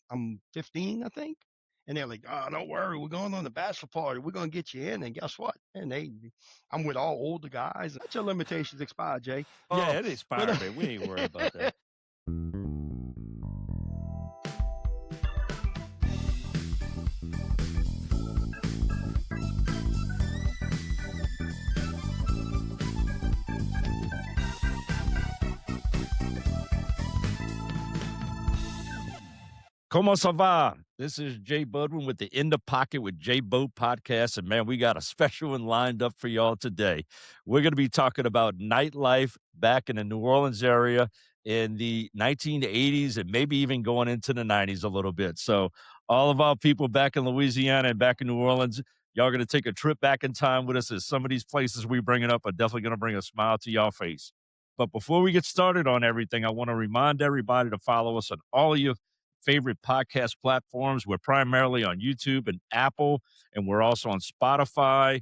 I'm 15, I think. And they're like, oh, don't worry, we're going on the bachelor party. We're gonna get you in. And guess what? I'm with all older guys. Let your limitations expire, Jay. Yeah, it But expired, man. We ain't worried about that. Como ça va? This is Jay Budwin with the In the Pocket with Jay Bo podcast. And man, we got a special one lined up for y'all today. We're going to be talking about nightlife back in the New Orleans area in the 1980s and maybe even going into the 90s a little bit. So, all of our people back in Louisiana and back in New Orleans, y'all going to take a trip back in time with us, as some of these places we bringing up are definitely going to bring a smile to y'all face. But before we get started on everything, I want to remind everybody to follow us on all of your favorite podcast platforms. We're primarily on YouTube and Apple, and we're also on Spotify,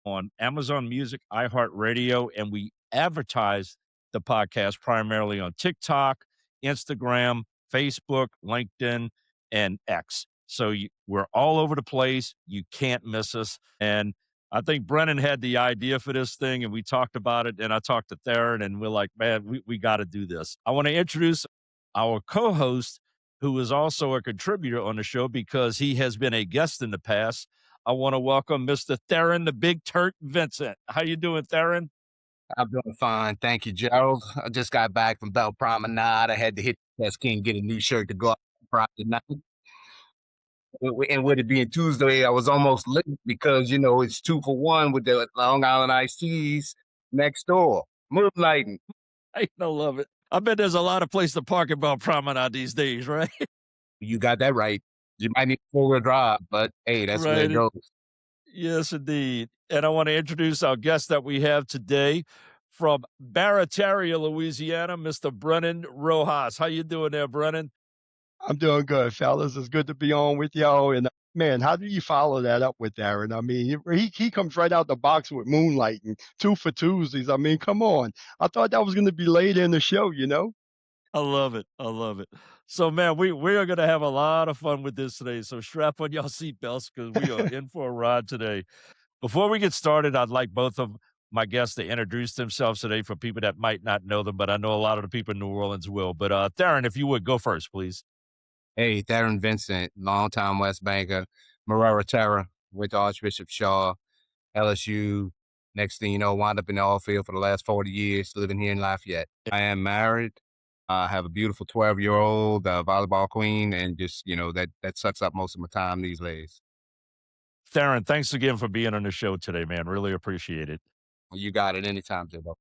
on Amazon Music, iHeartRadio, and we advertise the podcast primarily on TikTok, Instagram, Facebook, LinkedIn, and X. So we're all over the place. You can't miss us. And I think Brennan had the idea for this thing, and we talked about it, and I talked to Theron, and we're like, man, we got to do this. I want to introduce our co-host, who is also a contributor on the show because he has been a guest in the past. I want to welcome Mr. Theron, the Big Turk Vincent. How you doing, Theron? I'm doing fine. Thank you, Gerald. I just got back from Belle Promenade. I had to hit King and get a new shirt to go out Friday night. And with it being Tuesday, I was almost late because, it's 2 for 1 with the Long Island iced teas next door. Moonlighting. I love it. I bet there's a lot of place to park at Belle Promenade these days, right? You got that right. You might need a 4-wheel drive, but hey, that's where it goes. Yes, indeed. And I want to introduce our guest that we have today from Barataria, Louisiana, Mr. Brennan Rojas. How you doing there, Brennan? I'm doing good, fellas. It's good to be on with y'all. And man, how do you follow that up with Darren? I mean, he comes right out the box with Moonlight and 2 for Tuesdays. I mean, come on. I thought that was going to be later in the show, I love it. I love it. So, man, we are going to have a lot of fun with this today. So strap on your seatbelts because we are in for a ride today. Before we get started, I'd like both of my guests to introduce themselves today for people that might not know them, but I know a lot of the people in New Orleans will. But Theron, if you would, go first, please. Hey, Theron Vincent, longtime West Banker, Marrera Terra, went to Archbishop Shaw, LSU. Next thing you know, wound up in the oil field for the last 40 years, living here in Lafayette. I am married. I have a beautiful 12-year-old volleyball queen, and just, that sucks up most of my time these days. Theron, thanks again for being on the show today, man. Really appreciate it. Well, you got it anytime, Jibbo.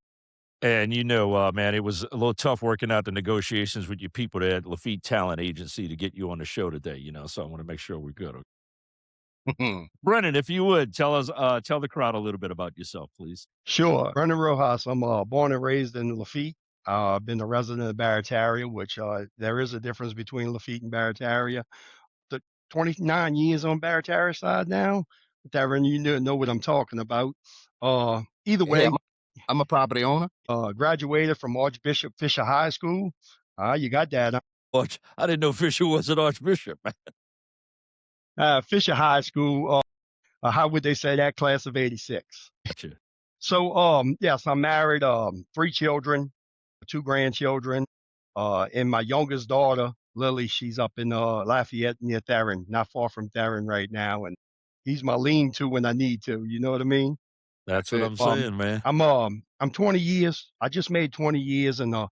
And man, it was a little tough working out the negotiations with your people at Lafitte Talent Agency to get you on the show today, so I want to make sure we're good. Brennan, if you would, tell the crowd a little bit about yourself, please. Sure. Brennan Rojas. I'm born and raised in Lafitte. I've been a resident of Barataria, which there is a difference between Lafitte and Barataria. The 29 years on Barataria side now. Darren, you know what I'm talking about. Either way, yeah, I'm a property owner. Graduated from Archbishop Fisher High School. You got that. I didn't know Fisher was an Archbishop. Fisher High School. How would they say that? Class of '86. Gotcha. So, yes, I'm married. 3 children, 2 grandchildren. And my youngest daughter, Lily, she's up in Lafayette near Theron, not far from Theron right now. And he's my lean-to when I need to. You know what I mean? That's what I'm saying, man. I'm 20 years. I just made 20 years in the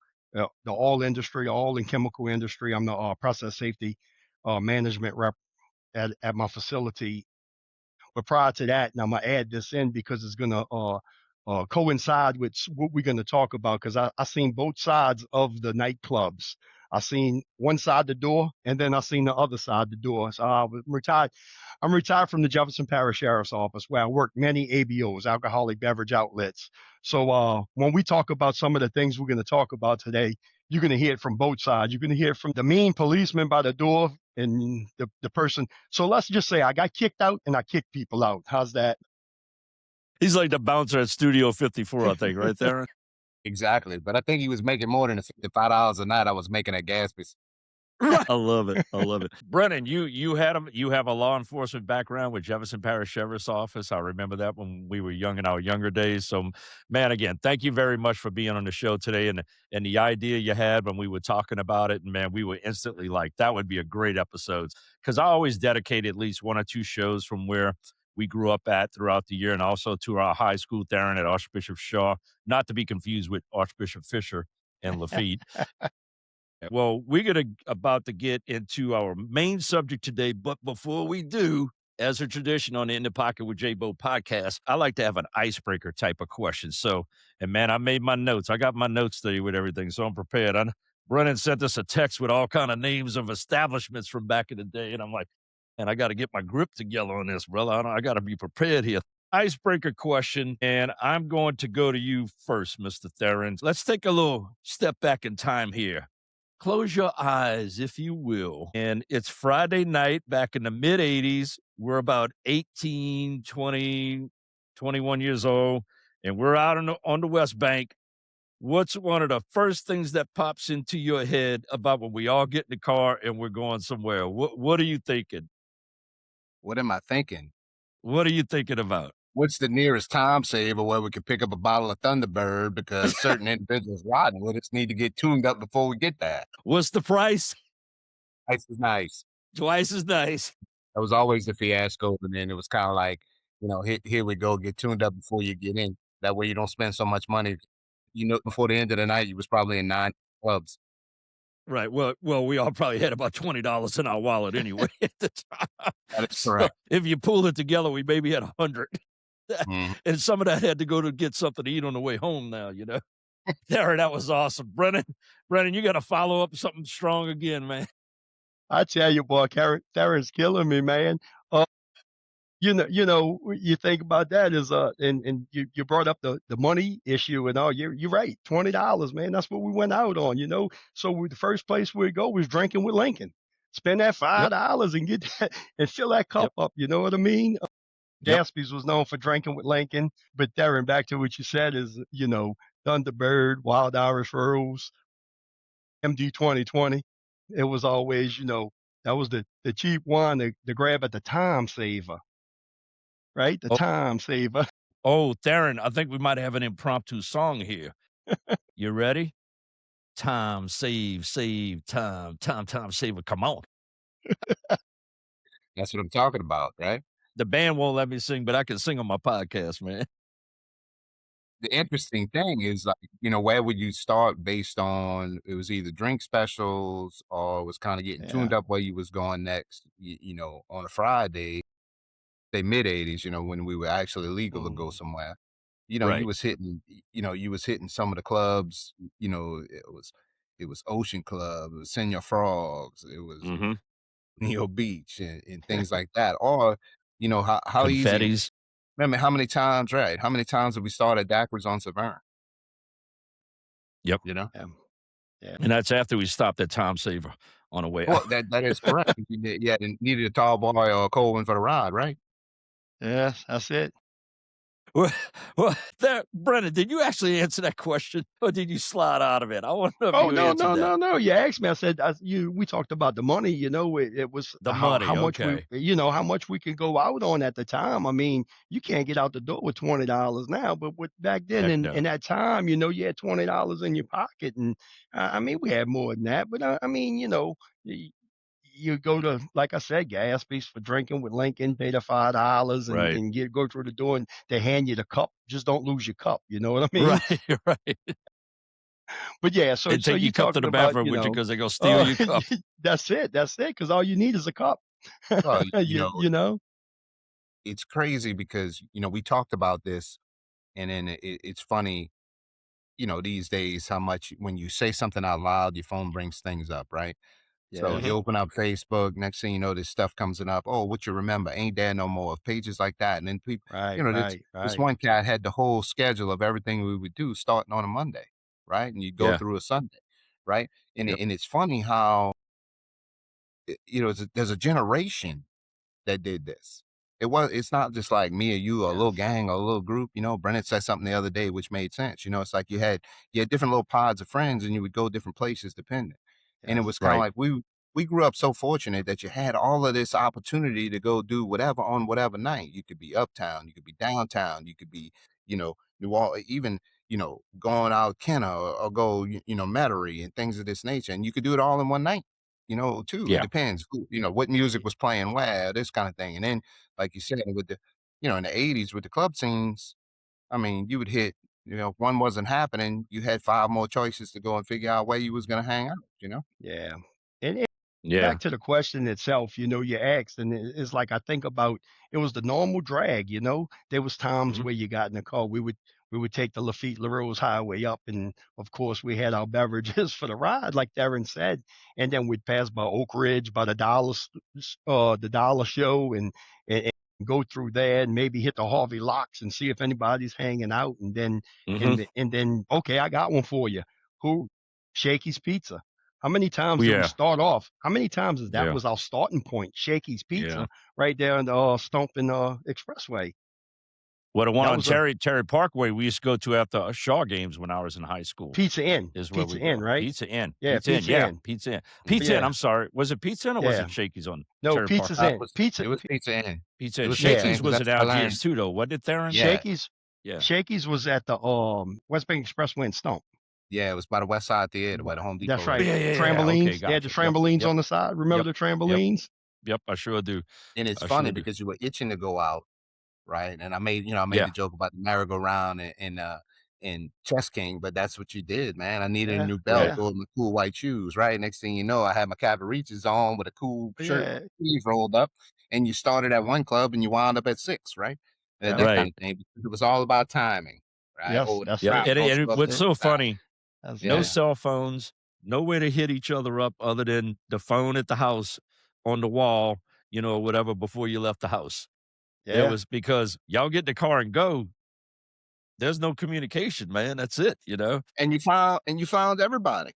oil industry, oil and chemical industry. I'm the process safety management rep at my facility. But prior to that, and I'm gonna add this in because it's gonna coincide with what we're gonna talk about. Because I seen both sides of the nightclubs. I seen one side the door, and then I seen the other side the door. So I was retired. I'm retired from the Jefferson Parish Sheriff's Office, where I worked many ABOs, alcoholic beverage outlets. So when we talk about some of the things we're going to talk about today, you're going to hear it from both sides. You're going to hear it from the mean policeman by the door and the person. So let's just say I got kicked out and I kicked people out. How's that? He's like the bouncer at Studio 54, I think, right there. Exactly. But I think he was making more than the $55 a night I was making at Gatsby's. Right. I love it. I love it. Brennan, you have a law enforcement background with Jefferson Parish Sheriff's Office. I remember that when we were young in our younger days. So, man, again, thank you very much for being on the show today and the idea you had when we were talking about it. And man, we were instantly like, that would be a great episode. Because I always dedicate at least one or two shows from where we grew up at throughout the year, and also to our high school there at Archbishop Shaw, not to be confused with Archbishop Fisher and Lafitte. Well, we're about to get into our main subject today, but before we do, as a tradition on the In the Pocket with J Bo podcast, I like to have an icebreaker type of question. So, and man, I made my notes. I got my notes there with everything, so I'm prepared. Brennan sent us a text with all kind of names of establishments from back in the day, and I'm like, and I got to get my grip together on this, brother. I got to be prepared here. Icebreaker question, and I'm going to go to you first, Mr. Theron. Let's take a little step back in time here. Close your eyes, if you will. And it's Friday night back in the mid 80s. We're about 18, 20, 21 years old, and we're out on the West Bank. What's one of the first things that pops into your head about when we all get in the car and we're going somewhere? What are you thinking? What am I thinking? What are you thinking about? What's the nearest time saver where we could pick up a bottle of Thunderbird because certain individuals riding with us need to get tuned up before we get there? What's the price? Twice as nice. Twice as nice. That was always the fiasco. And then it was kind of like, here we go, get tuned up before you get in. That way you don't spend so much money. Before the end of the night, you was probably in 9 clubs. Right. Well, we all probably had about $20 in our wallet anyway at the time. That is correct. So if you pulled it together, we maybe had 100. And some of that had to go to get something to eat on the way home now, Darren, that was awesome. Brennan, you got to follow up something strong again, man. I tell you, boy, Darren's killing me, man. You think about that is and you brought up the money issue and all. You're right, $20, man. That's what we went out on, So the first place we'd go was drinking with Lincoln. Spend that $5 and get that and fill that cup up. You know what I mean? Gatsby's was known for drinking with Lincoln, but Darren, back to what you said is, Thunderbird, Wild Irish Rose, MD 2020. It was always, that was the cheap one to grab at the time saver, right? The time saver. Oh, Darren, I think we might have an impromptu song here. You ready? Time, save, time, saver. Come on. That's what I'm talking about, right? The band won't let me sing, but I can sing on my podcast, man. The interesting thing is, like, where would you start based on, it was either drink specials or was kind of getting tuned up where you was going next, on a Friday, say mid 80s, when we were actually legal to go somewhere. Right. you was hitting some of the clubs, it was Ocean Club, it was Senior Frogs, it was Neo Beach and things like that. Or, how easy. Confettis. Remember how many times have we started backwards on Severn? Yep. Yeah. And that's after we stopped at Time Saver on the way out. Well, that is correct. Yeah, needed a tall boy or a cold one for the ride, right? Yeah, that's it. Well, Brennan, did you actually answer that question, or did you slide out of it? I want to know. Oh, no. You asked me. I said, we talked about the money. It was the how money. Much okay. how much we could go out on at the time. I mean, you can't get out the door with $20 now, but back then in that time, you had $20 in your pocket, and I mean, we had more than that. But I mean, you go to, like I said, Gatsby's for drinking with Lincoln, pay the $5 and go through the door and they hand you the cup. Just don't lose your cup. You know what I mean? Right. But yeah, so they take your cup to the bathroom with you because they go steal your cup. That's it. Because all you need is a cup. Well, you it's crazy because we talked about this, and then it's funny, these days how much when you say something out loud, your phone brings things up, right? Yeah. So you open up Facebook, next thing you know, this stuff comes up. Oh, what you remember? Ain't there no more? Pages like that. And then people, this one cat had the whole schedule of everything we would do starting on a Monday, right? And you go through a Sunday, right? And and it's funny how, there's a generation that did this. It's not just like me or you or a little gang or a little group. Brennan said something the other day which made sense. It's like you had different little pods of friends and you would go different places depending. And it was kind of like we grew up so fortunate that you had all of this opportunity to go do whatever on whatever night. You could be uptown, you could be downtown, you could be, New Orleans, even, going out Kenner or go, Metairie and things of this nature. And you could do it all in one night, too. It Yeah. depends, what music was playing where, this kind of thing. And then, like you said, with the, in the 80s with the club scenes, I mean, you would hit, if one wasn't happening, you had 5 more choices to go and figure out where you was going to hang out. Yeah. And Yeah. back to the question itself, you asked, and it's like I think about it was the normal drag. There was times Mhm. where you got in the car. We would take the Lafitte LaRose Highway up, and of course we had our beverages for the ride, like Darren said, and then we'd pass by Oak Ridge, by the Dollar Show, and go through there, and maybe hit the Harvey Locks and see if anybody's hanging out, and then Mhm. okay, I got one for you. Who? Shakey's Pizza. How many times did we Yeah. start off? How many times is that Yeah. was our starting point? Shakey's Yeah. Pizza right there on the Stumping Expressway. Well, the one That on was a Terry Parkway we used to go to after Shaw games when I was in high school. Pizza Inn. Is where Pizza we Inn, go. right? Pizza Inn. Yeah, Pizza Inn. Pizza Yeah. Inn. Pizza Inn. Pizza Inn. Yeah, I'm sorry. Was it Pizza Inn or was yeah. it Shakey's on No, Terry Pizza's Parkway? Inn. Pizza. It was Pizza Inn. Pizza It Inn. was Pizza Inn Shakey's 'cause was that's at what I learned. Algiers too, though, wasn't it, Darren? Yeah. Yeah. Shakey's was at the West Bank Expressway in Stump. Yeah, it was by the West Side Theater where the Home Depot That's right. is. Yeah. Trampolines. Okay, They had the gotcha. Yep. trampolines Yep. on the side. Remember the Yep. trampolines? Yep. I sure do. And it's I funny sure do. because you were itching to go out, right? And I made Yeah. the joke about the merry-go-round and Chess King, but that's what you did, man. I needed a Yeah, new belt yeah, to go with my cool white shoes, right? Next thing you know, I had my Cavaricis on with a cool shirt, yeah, sleeves rolled up, and you started at one club and you wound up at 6, right? yeah. That kind Right. of thing. Because it was all about timing, right? Yes, Oh, the that's Yep. crowd it. don't show up What's at so this time. funny, That's no Yeah. it. cell phones, no way to hit each other up other than the phone at the house on the wall, or whatever before you left the house. There Yeah. was because y'all get in the car and go, there's no communication, man. That's it, And you found everybody.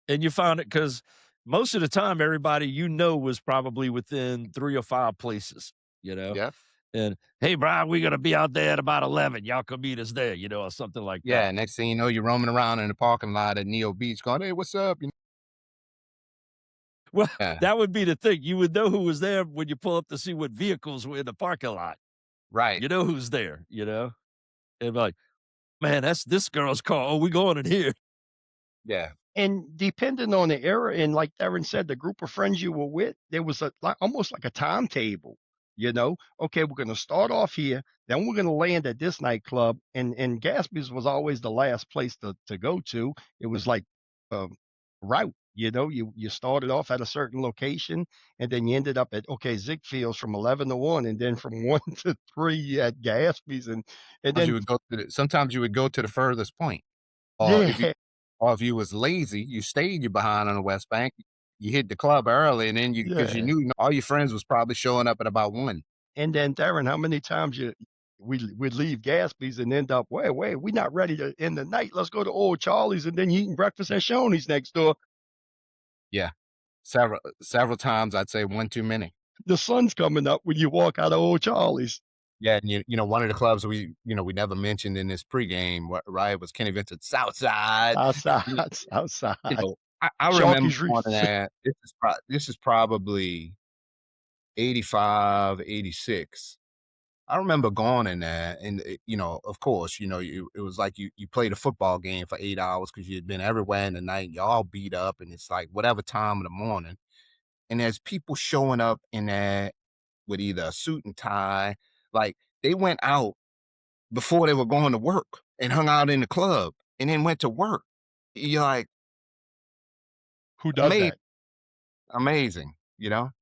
And you found it because most of the time, everybody was probably within 3 or 5 places, Yeah. And hey, Brian, we're gonna be out there at about 11. Y'all can meet us there, or something like Yeah, that. next thing you know, you're roaming around in the parking lot at Neo Beach going, "Hey, what's up?" Well, Yeah, that would be the thing. You would know who was there when you pull up to see what vehicles were in the parking lot. right. You know who's there, And be like, man, that's this girl's car. Oh, we going in here. Yeah. And depending on the era, and like Darren said, the group of friends you were with, there was almost like a timetable. Okay, we're going to start off here, then we're going to land at this nightclub, and Gatsby's was always the last place to go to. It was like route. You started off at a certain location, and then you ended up at Ziegfeld's from 11 to 1, and then from 1 to 3 at Gatsby's, and then Sometimes you would go to the furthest point. yeah, Or if you was lazy, you stayed behind on the West Bank. You hit the club early, and then because you yeah. knew all your friends was probably showing up at about 1. And then Darren, how many times we'd leave Gatsby's and end up, wait, we're not ready to end the night. Let's go to Old Charlie's, and then you eating breakfast at Shoney's next door. Yeah, several times. I'd say 1 too many. The sun's coming up when you walk out of Old Charlie's. Yeah, and one of the clubs we never mentioned in this pregame, right, was Kenny Vincent's Southside. Outside. I remember Sharky's going Reef. there. This is probably 85, 86. I remember going in there, and of course, it was like you played a football game for 8 hours because you had been everywhere in the night. You're all beat up, and it's like whatever time of the morning, and there's people showing up in there with either a suit and tie, like they went out before they were going to work and hung out in the club, and then went to work. You're like, Who does that? amazing,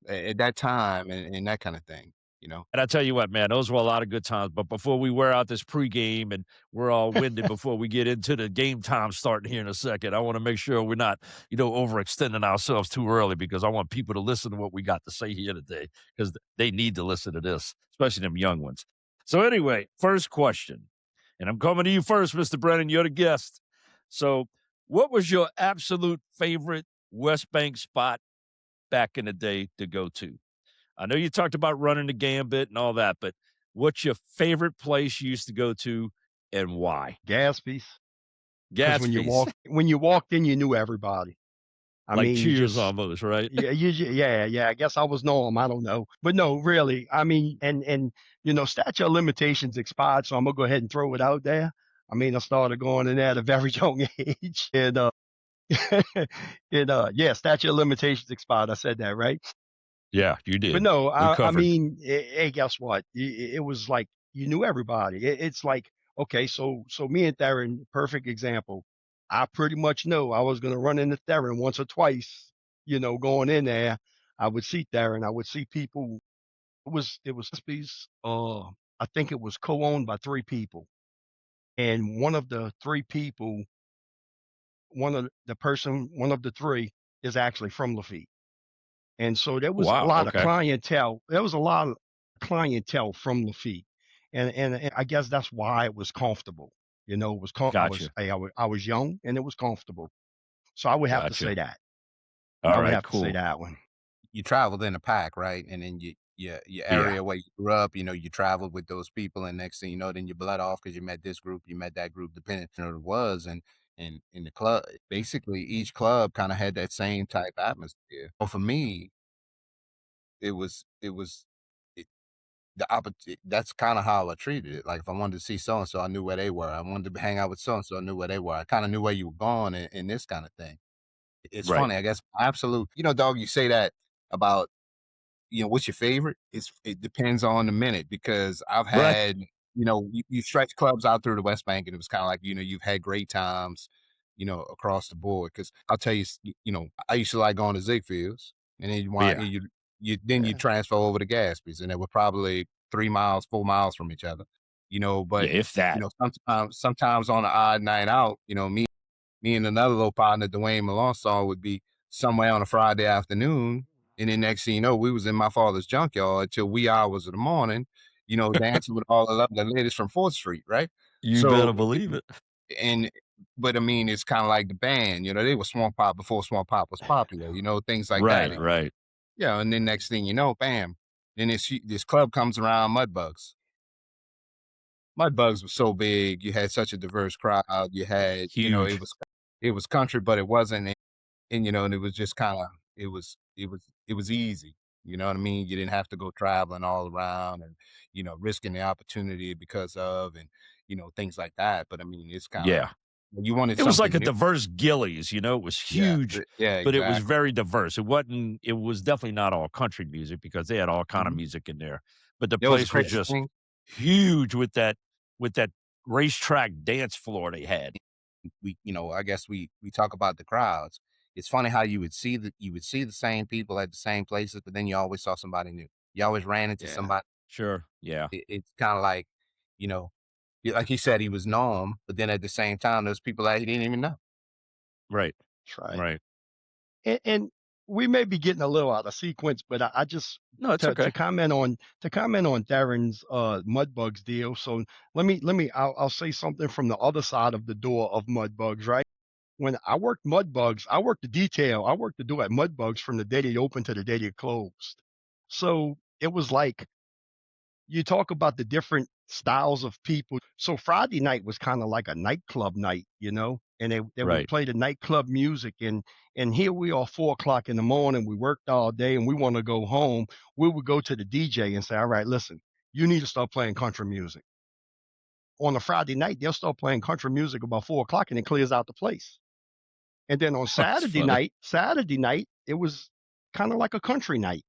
at that time and that kind of thing. And I tell you what, man, those were a lot of good times. But before we wear out this pregame and we're all winded before we get into the game time starting here in a second, I want to make sure we're not, overextending ourselves too early because I want people to listen to what we got to say here today because they need to listen to this, especially them young ones. So anyway, first question, and I'm coming to you first, Mr. Brennan. You're the guest. So what was your absolute favorite West Bank spot back in the day to go to? I know you talked about running the gambit and all that, but what's your favorite place you used to go to and why? Gatsby's. Because Gatsby's. when you walked in, you knew everybody. I Like mean, you Cheers just almost, right? yeah. I guess I was Norm. I don't know, but no, really. I mean, and statute of limitations expired, so I'm gonna go ahead and throw it out there. I mean, I started going in there at a very young age, and yeah, statute of limitations expired. I said that right. Yeah, you But did. no, We I covered. mean, hey, guess what? It was like you knew everybody. It's like, okay, so me and Theron, perfect example. I pretty much know I was gonna run into Theron once or twice. Going in there, I would see Theron. I would see people. It was Gatsby's. I think it was co-owned by three people, and one of the three people, one of the three is actually from Lafitte. And so there was a Wow, lot of okay. clientele. There was a lot of clientele from Lafitte, and I guess that's why it was comfortable. It was Gotcha. I was young and it was comfortable. So I would have to Gotcha. say that. I All would right, have to say cool. that one. You traveled in a pack, right? And then your Yeah. area where you grew up, you traveled with those people, and next thing you know, then you bled off because you met this group, you met that group, depending on what it was, and in the club, basically each club kind of had that same type atmosphere. Well, for me, it was it, the opportunity. That's kind of how I treated it. Like if I wanted to see so and so, I knew where they were. I wanted to hang out with so and so, I knew where they were. I kind of knew where you were going, and this kind of thing. It's Right. funny, I guess. Absolute, dog. You say that about what's your favorite? It depends on the minute because I've Right. had, you stretch clubs out through the West Bank and it was kind of like, you've had great times, across the board. Cause I'll tell you, I used to like going to Ziegfeld's and then Yeah. you transfer over to Gatsby's and they were probably 3 miles, 4 miles from each other, Yeah, but if that. sometimes on an odd night out, me and another little partner, Dwayne Melanson, would be somewhere on a Friday afternoon. And then next thing you know, we was in my father's junkyard till wee hours of the morning, dancing with all the other ladies from 4th Street, right? You better So, believe it. and, but I mean, it's kind of like the band, they were Small Pop before Small Pop was popular, things like that. Right, right. Yeah. And then next thing you know, bam, then this club comes around, Mudbugs. Mudbugs was so big. You had such a diverse crowd. You had, Huge. it was country, but it wasn't. And it was just kind of it was easy. You know what I mean? You didn't have to go traveling all around and risking the opportunity because of and things like that. But I mean, it's kind of Yeah. you wanted It was like something a new. diverse Gillies, it was Yeah, huge, yeah, but it was exactly. very diverse. It was definitely not all country music because they had all kind of Mhm. music in there. But the There was a place was crazy just thing. huge with that racetrack dance floor they had. I guess we talk about the crowds. It's funny how you would see the same people at the same places, but then you always saw somebody new. You always ran into Yeah, somebody. Sure. Yeah. It's kind of like, you know, like he said, he was known, but then at the same time, there's people that he didn't even know. Right. that's right. Right. And we may be getting a little out of sequence, but I just No, it's to okay. comment on Darren's Mudbugs deal. So I'll say something from the other side of the door of Mudbugs, right? When I worked Mudbugs, I worked the detail. I worked the door at Mudbugs from the day they opened to the day they closed. So it was like you talk about the different styles of people. So Friday night was kind of like a nightclub night, and they would Right. play the nightclub music, and here we are 4 o'clock in the morning. We worked all day and we want to go home. We would go to the DJ and say, all right, listen, you need to start playing country music. On a Friday night, they'll start playing country music about 4 o'clock and it clears out the place. And then on That's funny. Saturday night, it was kind of like a country night.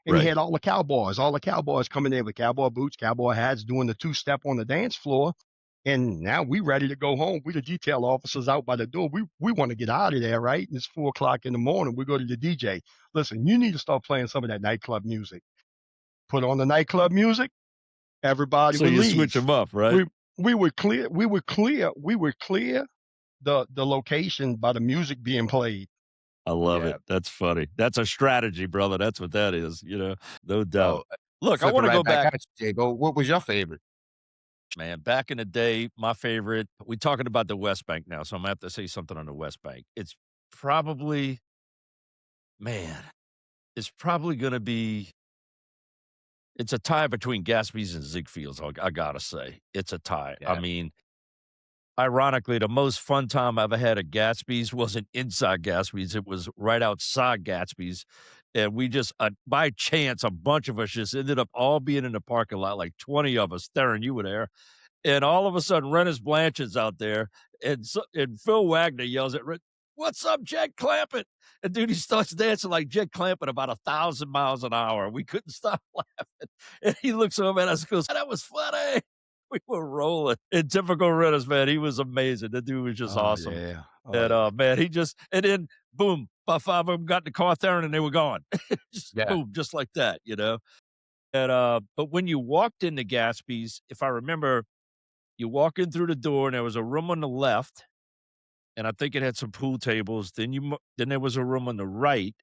And you Right. had all the cowboys coming in with cowboy boots, cowboy hats, doing the two-step on the dance floor. And now we ready to go home. We the detail officers out by the door. We want to get out of there, right? And it's 4 o'clock in the morning. We go to the DJ. Listen, you need to start playing some of that nightclub music. Put on the nightclub music. Everybody So would you switch leave. them up, right? We would clear the location by the music being played. I love Yeah. it. That's funny. That's a strategy, brother. That's what that is, no doubt. So Look, I flipping want to right go back back, at you, Jago. What was your favorite? man. Back in the day, my favorite, we talking about the West Bank now, so I'm gonna have to say something on the West Bank. Probably, man, it's probably gonna be it's a tie between Gatsby's and Ziegfeld's, I gotta say. It's a tie. I Yeah. mean, Ironically, the most fun time I ever had at Gatsby's wasn't inside Gatsby's, it was right outside Gatsby's, and we just, by chance, a bunch of us just ended up all being in the parking lot, like 20 of us. Darren, you were there, and all of a sudden, Rennis Blanchard's out there, and Phil Wagner yells at Ren, "What's up, Jed Clampett?" And dude, he starts dancing like Jed Clampett about 1,000 miles an hour. We couldn't stop laughing, and he looks over at us and goes, "That was funny." We were rolling. In typical Rennis, man, he was amazing. The dude was just awesome. Yeah. And, man, and then boom, about 5 of them got in the car, Theron, and they were gone. Just Yeah. boom, just like that, you know? And, but when you walked into Gatsby's, if I remember, you walk in through the door, and there was a room on the left, and I think it had some pool tables. Then there was a room on the right.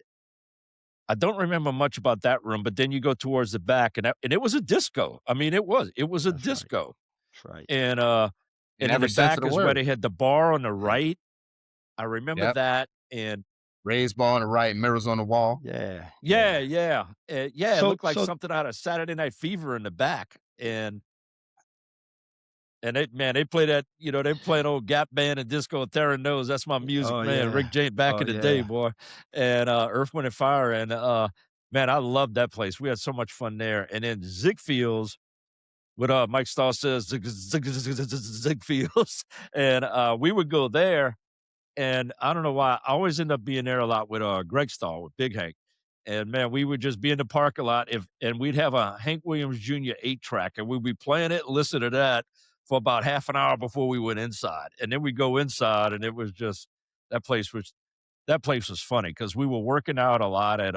I don't remember much about that room, but then you go towards the back, and it was a disco. I mean, it was a That's right. disco. That's right. And, In in every the sense back of the is where word. they had the bar on the right. I remember Yep. that, and Raised bar on the right, mirrors on the wall. Yeah. yeah, it looked like So something out of Saturday Night Fever in the back, and they play that, they play an old Gap Band and disco. Theron knows that's my music, oh man. yeah. Rick James back Oh in the day, yeah. boy, and Earth, Wind and Fire, and man, I loved that place. We had so much fun there, and then Ziegfeld's. What Mike Stahl says, Ziegfeld's, and we would go there. And I don't know why, I always end up being there a lot with, Greg Stahl, with Big Hank. And, man, we would just be in the parking lot and we'd have a Hank Williams Jr. 8-track, and we'd be playing it and listen to that for about half an hour before we went inside. And then we'd go inside, and it was just that place was funny because we were working out a lot at,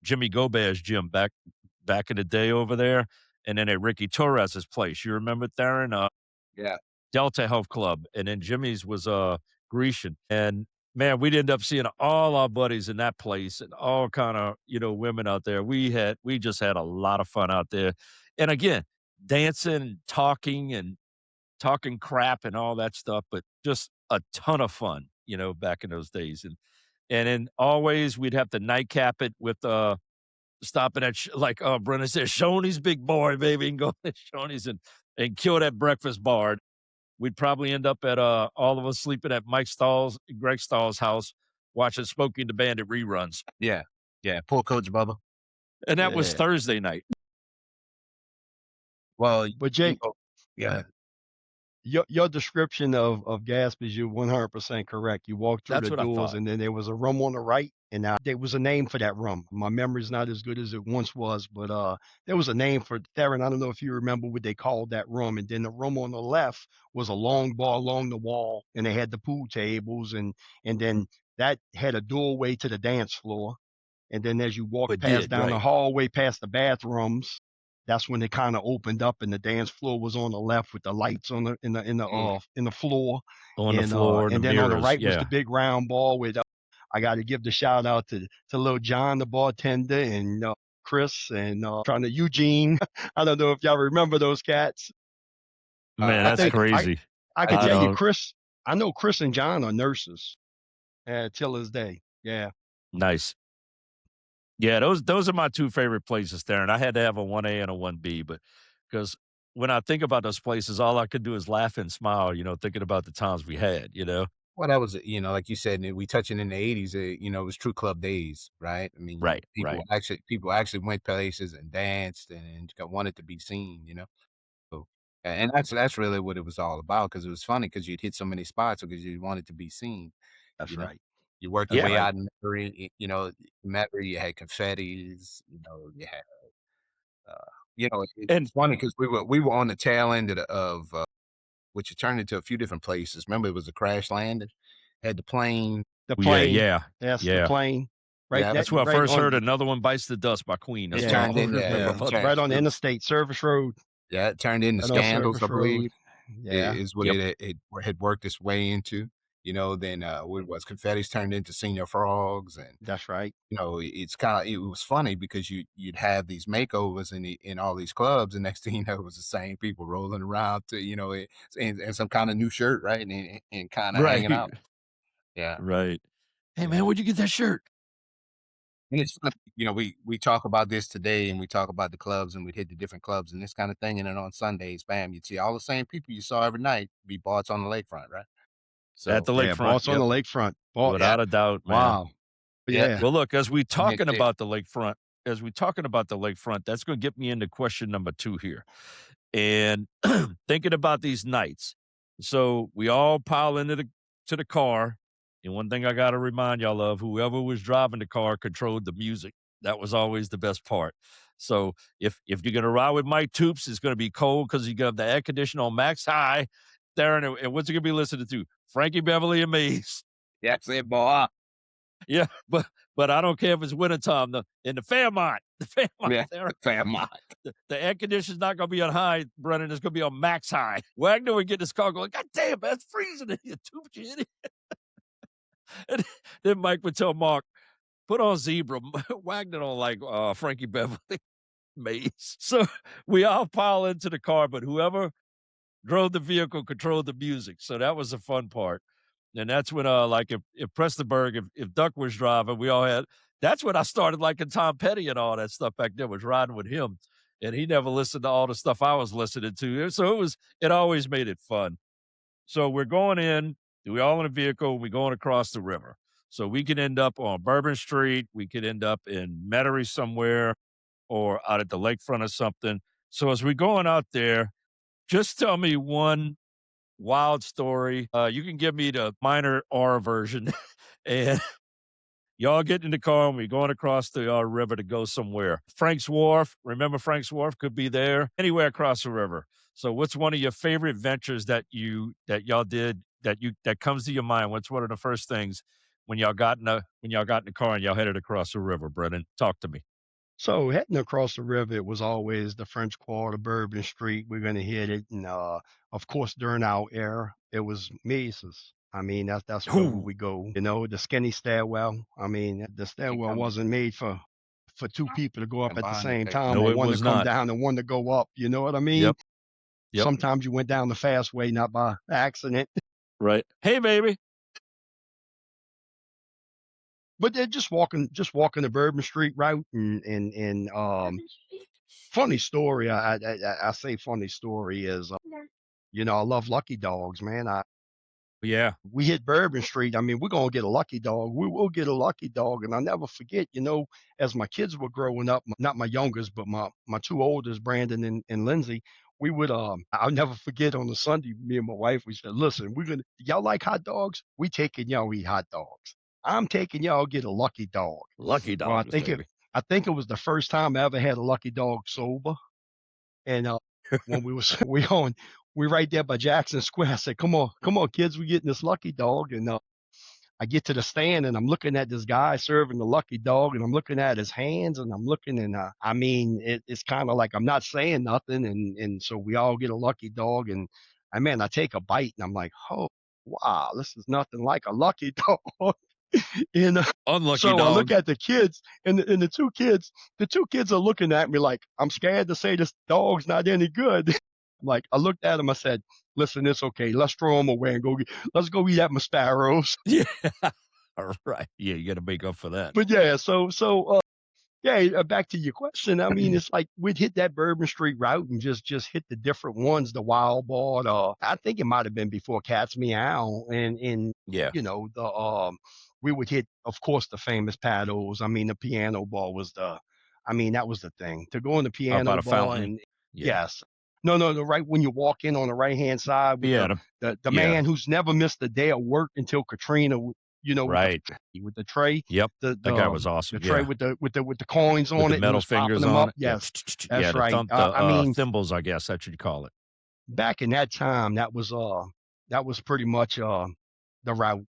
Jimmy Gobert's gym back in the day over there, and then at Ricky Torres's place. You remember, Theron? Yeah. Delta Health Club, and then Jimmy's was, Grecian, and, man, we'd end up seeing all our buddies in that place and all kinda, women out there. We just had a lot of fun out there, and again, dancing and talking crap and all that stuff, but just a ton of fun, back in those days, and then always we'd have to nightcap it with, stopping at like, Brennan said, Shoney's Big Boy, baby, and go to Shoney's and kill that breakfast bar. We'd probably end up at, all of us sleeping at Greg Stahl's house, watching Smokey and the Bandit reruns, Yeah. Yeah. Poor Coach Bubba. and that was Yeah. Thursday night. Well, But Jake, yeah. your description of Gatsby's, you're 100% correct. You walk through That's the what I doors, thought. and then there was a room on the right, and now there was a name for that room. My memory's not as good as it once was, but there was a name for Theron. I don't know if you remember what they called that room. And then the room on the left was a long bar along the wall, and they had the pool tables, and then that had a doorway to the dance floor. And then as you walk It past did, down the right. hallway past the bathrooms, that's when it kind of opened up, and the dance floor was on the left with the lights on the in the floor, On the floor, and the and then on the mirrors, right was the yeah. big round ball with. I got to give the shout out to little John, the bartender, and Chris, and trying to Eugene. I don't know if y'all remember those cats. Man, I that's think crazy. I can I tell you, don't Chris. I know Chris and John are nurses till this day. Yeah. Nice. Yeah, those are my 2 favorite places there, and I had to have a 1A and a 1B, but because when I think about those places, all I could do is laugh and smile, thinking about the times we had, Well, that was, like you said, we touching in the 80s, it was true club days, right? I mean, Right, people right. actually went places and danced and wanted to be seen. So, and that's really what it was all about, because it was funny because you'd hit so many spots because you wanted to be seen, That's you know? right. You work your Yeah. way Right. out in Metairie, you had confettis, you had, And it's funny because we were on the tail end of which it turned into a few different places. Remember, it was a crash landing, had the plane. The yeah, plane. yeah, Yes, the yeah. plane. Right. Yeah, That That's where I right first on. heard Another One Bites the Dust by Queen. That's it what I Yeah. turned always in, remember Yeah. about Right that. on the interstate service road. yeah, it turned into Right on Scandals, I service road. believe, Yeah. is what Yep. it had worked its way into. Then what was Confetti's turned into Senior Frogs, and That's right. it's kind of, it was funny because you'd have these makeovers in all these clubs, and next thing you know, it was the same people rolling around to and some kind of new shirt, right, and kind of hanging Right, out. Yeah, right. "Hey, man, yeah. where'd you get that shirt?" And it's funny, we talk about this today, and we talk about the clubs, and we hit the different clubs and this kind of thing. And then on Sundays, bam, you see all the same people you saw every night be bars on the lakefront, right? At So the Yeah, lakefront. boss on the lakefront. yeah, Without a doubt, man. Wow. yeah, Yeah. Well, look, as we hit talking it. about the lakefront, that's going to get me into question number 2 here. And thinking about these nights. So we all pile into the car. And one thing I got to remind y'all of, whoever was driving the car controlled the music. That was always the best part. So if you're going to ride with Mike Toops, it's going to be cold because you got the air conditioner on max high. Darren, and what's he going to be listening to? Frankie Beverly and Maze. That's it, boy. Yeah, but I don't care if it's wintertime. In the Fairmont, Yeah, there, Fairmont. the air conditioner's not going to be on high, Brennan. It's going to be on max high. Wagner would get in his car going, God damn, man, it's freezing in here, too, you idiot. And then Mike would tell Mark, put on Zebra. Wagner don't like Frankie Beverly Maze. So we all pile into the car, but whoever drove the vehicle controlled the music. So that was the fun part. And that's when, like, if Presteberg, if Duck was driving, we all had. That's when I started liking Tom Petty and all that stuff back then. Was riding with him, and he never listened to all the stuff I was listening to. So it always made it fun. So we're going in. We all in a vehicle. We going across the river. So we could end up on Bourbon Street. We could end up in Metairie somewhere, or out at the lakefront or something. So as we're going out there, just tell me one wild story. You can give me the minor R version. And y'all get in the car and we're going across the river to go somewhere. Frank's Wharf, remember Frank's Wharf could be there, anywhere across the river. So what's one of your favorite ventures that y'all did that comes to your mind? What's one of the first things when y'all got in the car and y'all headed across the river, Brennan? Talk to me. So heading across the river, it was always the French Quarter, Bourbon Street. We're gonna hit it, and of course during our era, it was Macy's. I mean, that's where we Ooh, would go. You know, the skinny stairwell. I mean, the You stairwell come wasn't made for two people to go up at the combine the same take. time, no, or it one to was come not. down and one to go up. You know what I mean? Yep. Yep. Sometimes you went down the fast way, not by accident. Right. Hey, baby. But they're just walking the Bourbon Street route, and funny story. I say funny story is, I love Lucky Dogs, man. Yeah. We hit Bourbon Street. I mean, we're gonna get a lucky dog. We will get a lucky dog, and I'll never forget. As my kids were growing up, not my youngest, but my two oldest, Brandon and Lindsay. We would I'll never forget on the Sunday, me and my wife, we said, listen, y'all like hot dogs? We taking y'all eat hot dogs. I'm taking y'all get a lucky dog. Lucky Well, dogs, baby. I think it was the first time I ever had a lucky dog sober. And when we right there by Jackson Square. I said, come on, kids, we getting this lucky dog. And I get to the stand and I'm looking at this guy serving the lucky dog, and I'm looking at his hands, and I'm looking, and I mean, it's kind of like I'm not saying nothing, and so we all get a lucky dog, and I take a bite, and I'm like, oh wow, this is nothing like a lucky dog. And Unlucky so I look dog. at the kids, and the two kids are looking at me like, I'm scared to say this dog's not any good. Like, I looked at him, I said, listen, it's okay. Let's throw him away and let's go eat at my sparrows. Yeah. All right. Yeah, you got to make up for that. But yeah, yeah, back to your question. I mean, it's like we'd hit that Bourbon Street route and just hit the different ones, the Wild Board. I think it might have been before Cat's Meow, and Yeah. the we would hit, of course, the famous paddles. I mean, the piano bar was that was the thing to go in the How about piano a bar, fountain? and Yeah. yes, no, the right when you walk in on the right hand side with Yeah. the Yeah. man who's never missed a day of work until Katrina, Right. with the tray. Yep. The That guy was awesome. the tray Yeah. with the coins With on the it, and he metal was popping fingers them on up. it. Yeah. Yes, Yeah. that's right. I mean, Thimbles, I guess that's what you call it. back in that time, that was pretty much the route.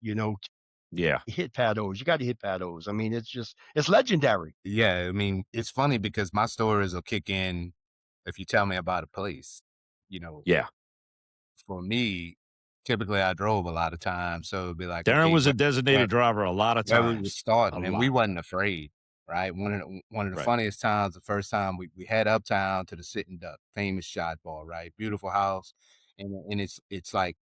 Yeah. Hit paddles. You got to hit paddles. I mean, it's legendary. Yeah, I mean, it's funny because my stories will kick in if you tell me about a place. Yeah. For me, typically I drove a lot of times, so it'd be like, Darren okay, was a where, designated driver a lot of where we were times. starting, A and we lot. wasn't afraid, right? One of the Right. funniest times, the first time we had Uptown to the Sitting Duck, famous shot ball, right? Beautiful house, and it's like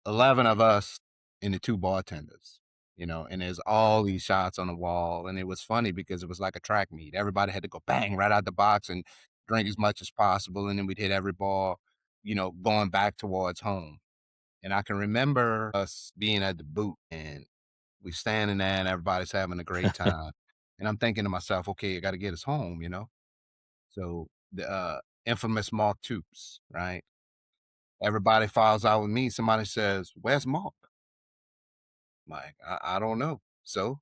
11 of us and the two bartenders. and there's all these shots on the wall. And it was funny because it was like a track meet. Everybody had to go bang right out the box and drink as much as possible. And then we'd hit every ball, going back towards home. And I can remember us being at the boot and we standing there and everybody's having a great time. And I'm thinking to myself, okay, I got to get us home. So the infamous Mark Toops, right? Everybody files out with me. Somebody says, "Where's Mark?" I'm like, I don't know. So,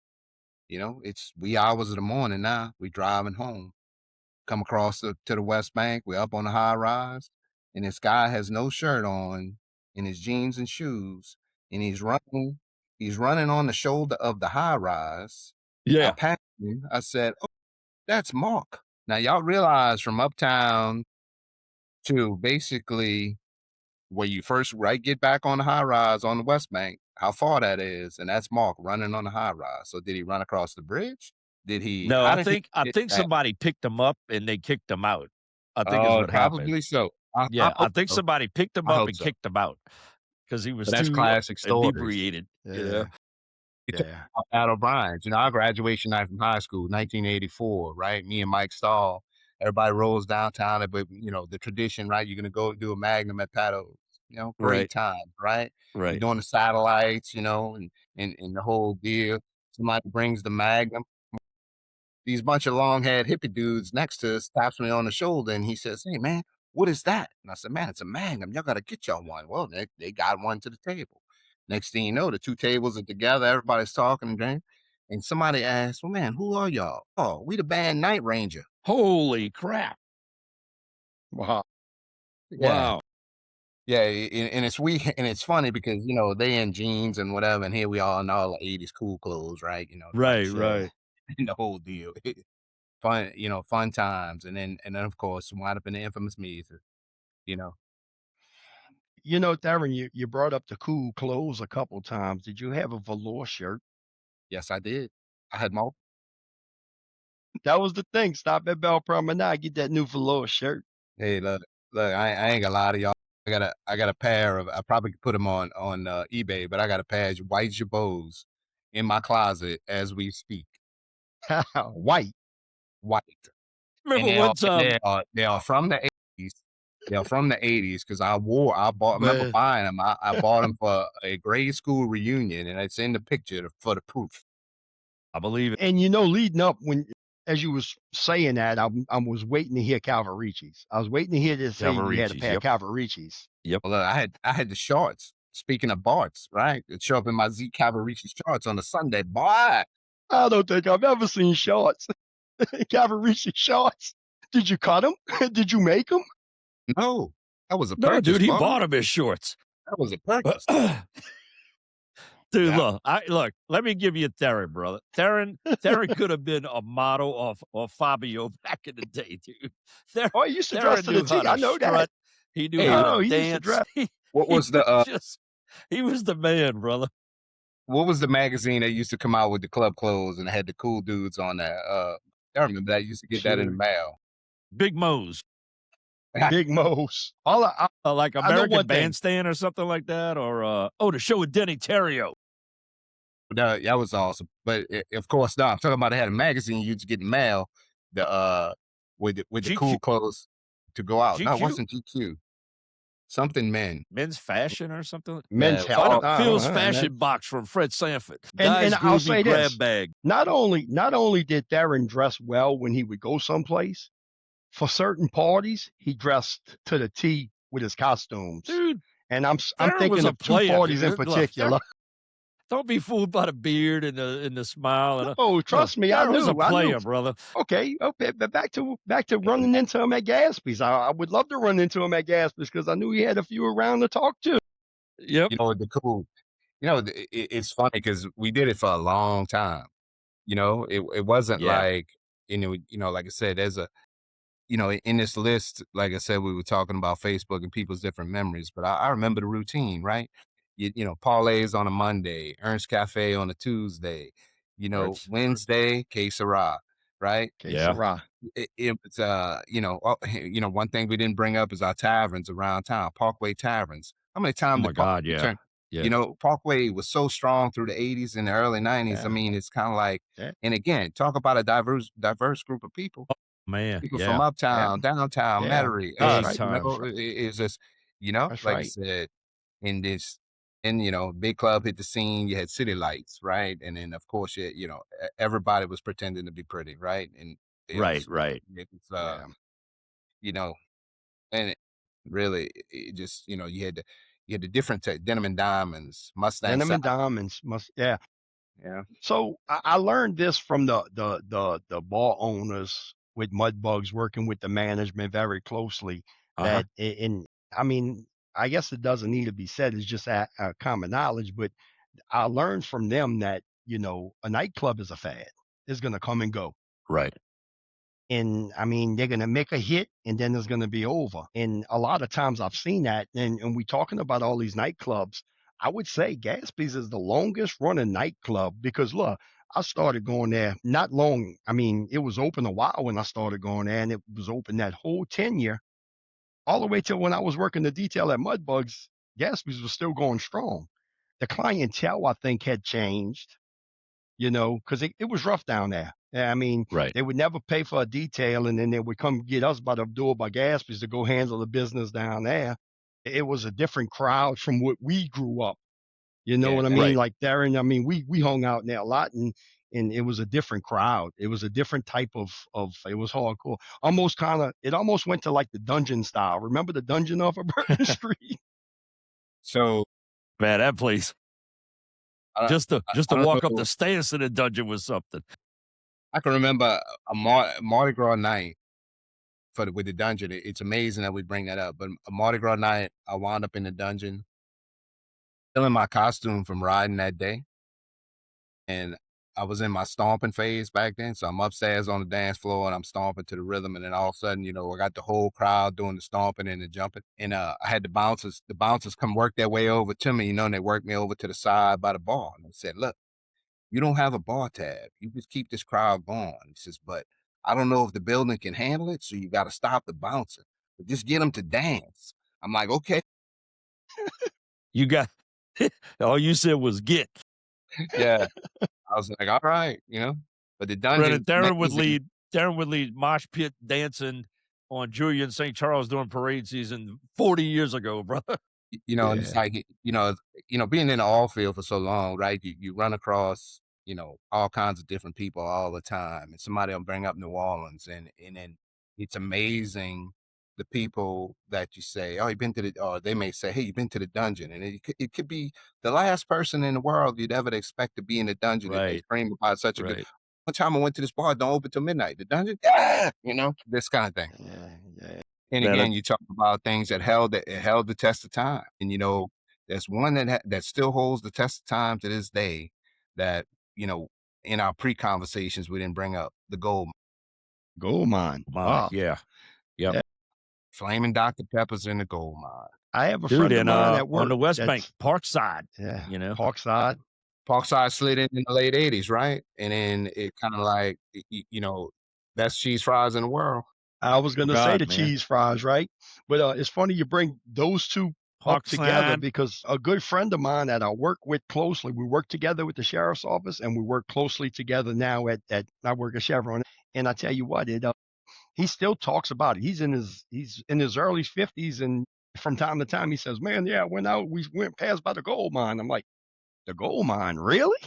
it's wee hours of the morning now. We driving home. Come across to the West Bank. We're up on the high rise. And this guy has no shirt on in his jeans and shoes. And he's running. He's running on the shoulder of the high rise. I Yeah. passed him. I said, "Oh, that's Mark." Now, y'all realize from uptown to basically where you first get back on the high rise on the West Bank, how far that is, and that's Mark running on the high rise. So did he run across the bridge? No, How I did he get think that? somebody picked him up and they kicked him out. I think is Oh, what happened. probably so. I Yeah, I hope think so. somebody picked him I up hope and so. kicked him out because he was But that's too classic stories. inebriated. Yeah. You talk Yeah. about Pat O'Brien's. Our graduation night from high school, 1984, right? Me and Mike Stahl. Everybody rolls downtown, but the tradition, right? You're gonna go do a Magnum at Pat O's. Great Right, time, right? You're right. doing the satellites, and the whole deal. Somebody brings the Magnum. These bunch of long-haired hippie dudes next to us taps me on the shoulder, and he says, "Hey, man, what is that?" And I said, "Man, it's a Magnum. Y'all got to get y'all one." Well, they got one to the table. Next thing you know, the two tables are together. Everybody's talking and drinking. And somebody asked, "Well, man, who are y'all?" "Oh, we the band Night Ranger." Holy crap. Wow. Yeah. Wow. Yeah, and it's funny because they in jeans and whatever, and here we are in all the '80s cool clothes, right? Right, Yeah. right. And the whole deal. Fun times, and then of course wind up in the infamous music. You know, Darren, you brought up the cool clothes a couple times. Did you have a velour shirt? yes, I did. I had more. That was the thing. Stop at Bell Promenade, get that new velour shirt. Hey, look, I ain't gonna lie to y'all. I got a pair of. I probably could put them on eBay, but I got a pair of white jabots in my closet as we speak. White. White, and Remember one time, they are from the '80s. They are from the '80s because I bought. I remember Man. buying them. I bought them for a grade school reunion, and it's in the picture for the proof. I believe it. And leading up as you was saying that, I was waiting to hear Calvaricci's. I was waiting to hear this say you had a Calvaricci's, pair of yep. Calvaricci's. Yep. Well, look, I had the shorts. Speaking of Barts, right? It show up in my Zeke Cavaricci shorts on a Sunday. Boy, I don't think I've ever seen shorts. Calvaricci shorts. Did you cut them? Did you make them? no, that was a No, purchase, dude, he boy. bought him his shorts. That was a purchase. Dude, Yeah. look, let me give you Theron, brother. Theron could have been a model of Fabio back in the day, dude. Oh, he used to dress Theron to the knew how T. I to know that. strut. He knew Hey, how Oh, to he used to dance. dress. What was the He was the man, brother. what was the magazine that used to come out with the club clothes and had the cool dudes on there? I remember that. I used to get that in the Sure. mail. Big Mo's. Big Mo's. Like I know American one thing. Bandstand or something like that, or the show with Denny Terrio. That was awesome. But of course, no, I'm talking about they had a magazine you used to get in the mail, with the GQ. cool clothes to go out. No, it GQ? wasn't GQ. Something men. Men's Fashion or something. Men's Yeah, health. Phil's man. Fashion Box from Fred Sanford. And Guys I'll groovy say grab this. bag. Not only did Theron dress well when he would go someplace, for certain parties, he dressed to the T with his costumes. Dude, And I'm Theron was thinking a of two player, parties in dude. Look, particular. Don't be fooled by the beard and the smile. And Oh, trust me, I Theron was a knew. I player, knew. brother. Okay, but back to running into him at Gatsby's. I would love to run into him at Gatsby's because I knew he had a few around to talk to. Yep. It's funny because we did it for a long time. It wasn't Yeah. like, like I said, there's a, in this list, like I said, we were talking about Facebook and people's different memories, but I remember the routine, right? Parlays on a Monday, Ernst Cafe on a Tuesday, Right. Wednesday, Que Sera, right? Okay, Yeah. Sarah. It's one thing we didn't bring up is our taverns around town, Parkway Taverns. How many Oh times my did God, yeah. Yeah. You know, Parkway was so strong through the 80s and the early 90s. I Yeah. mean, it's kind of like, Yeah. and again, talk about a diverse group of people. Man, People from yeah. uptown, downtown, Yeah. Metairie, That's Big right. you time. know, it's just, you know, That's like you right. said, in this, and, you know, big club hit the scene, you had city lights, right? And then, of course, you know, everybody was pretending to be pretty, right? And it Right, was, right. it was, Yeah. you know, and really, it just, you know, you had the different denim and diamonds, Mustang Denim side. and diamonds must. Yeah. Yeah. So I learned this from the bar owners with Mudbugs, working with the management very closely. Uh-huh. That in I mean, I guess it doesn't need to be said. It's just a common knowledge. But I learned from them that, you know, a nightclub is a fad. It's gonna come and go. Right. And I mean, they're gonna make a hit and then it's gonna be over. And a lot of times I've seen that. And we talking about all these nightclubs. I would say Gatsby's is the longest running nightclub because look, I started going there not long. I mean, it was open a while when I started going there, and it was open that whole tenure, all the way till when I was working the detail at Mudbugs. Gatsby's was still going strong. The clientele, I think, had changed, you know, because it was rough down there. I mean, Right. they would never pay for a detail, and then they would come get us by the door by Gatsby's to go handle the business down there. It was a different crowd from what we grew up. You know Yeah. what I mean? Right. Like Darren, I mean, we hung out in there a lot, and it was a different crowd. It was a different type of it was hardcore. Almost kind of it almost went to like the dungeon style. Remember the dungeon off of Bourbon Street? So Man, that place. I, Just to I don't walk up know. the stairs in the dungeon was something. I can remember a Mardi Gras night with the dungeon. It's amazing that we bring that up. But a Mardi Gras night, I wound up in the dungeon, still in my costume from riding that day, and I was in my stomping phase back then. So I'm upstairs on the dance floor and I'm stomping to the rhythm, and then all of a sudden, you know, I got the whole crowd doing the stomping and the jumping, and I had the bouncers. The bouncers come work their way over to me, you know, and they worked me over to the side by the bar, and they said, "Look, you don't have a bar tab. You just keep this crowd going." He says, "But I don't know if the building can handle it, so you got to stop the bouncer. But just get them to dance." I'm like, "Okay." You got all you said was get. Yeah. I was like, "All right," you know. But the Brennan, dungeon, amazing. Darren would lead mosh pit dancing on Julian St. Charles during parade season 40 years ago, brother. You know, and it's Yeah. like, you know, being in the oil field for so long, right? You run across, you know, all kinds of different people all the time, and somebody will bring up New Orleans, and then it's amazing the people that you say, "Oh, you've been to the," or they may say, "Hey, you've been to the dungeon," and it could be the last person in the world you'd ever expect to be in the dungeon, and they Right, scream about such a good. right. One time I went to this bar, don't open till midnight. The dungeon, yeah, you know, this kind of thing. Yeah. Yeah. And Man, again, you talk about things that held the test of time, and you know, there's one that still holds the test of time to this day. That, you know, in our pre-conversations we didn't bring up the gold, Gold mine. my, Oh, yeah. Yep. yeah. flaming Dr. Peppers in the gold mine. I have a Dude, friend of and mine at on work the West Bank, that's Parkside, yeah, you know. Parkside. Parkside slid in the late '80s, right? And then it kind of like, you know, best cheese fries in the world. I was gonna say God, the man. cheese fries, right? But it's funny you bring those two up together Parkside. because a good friend of mine that I work with closely, we work together with the sheriff's office, and we work closely together now at I work at Chevron. And I tell you what, he still talks about it. He's in his early 50s, and from time to time he says, "Man, yeah, we went past by the gold mine." I'm like, "The gold mine, really?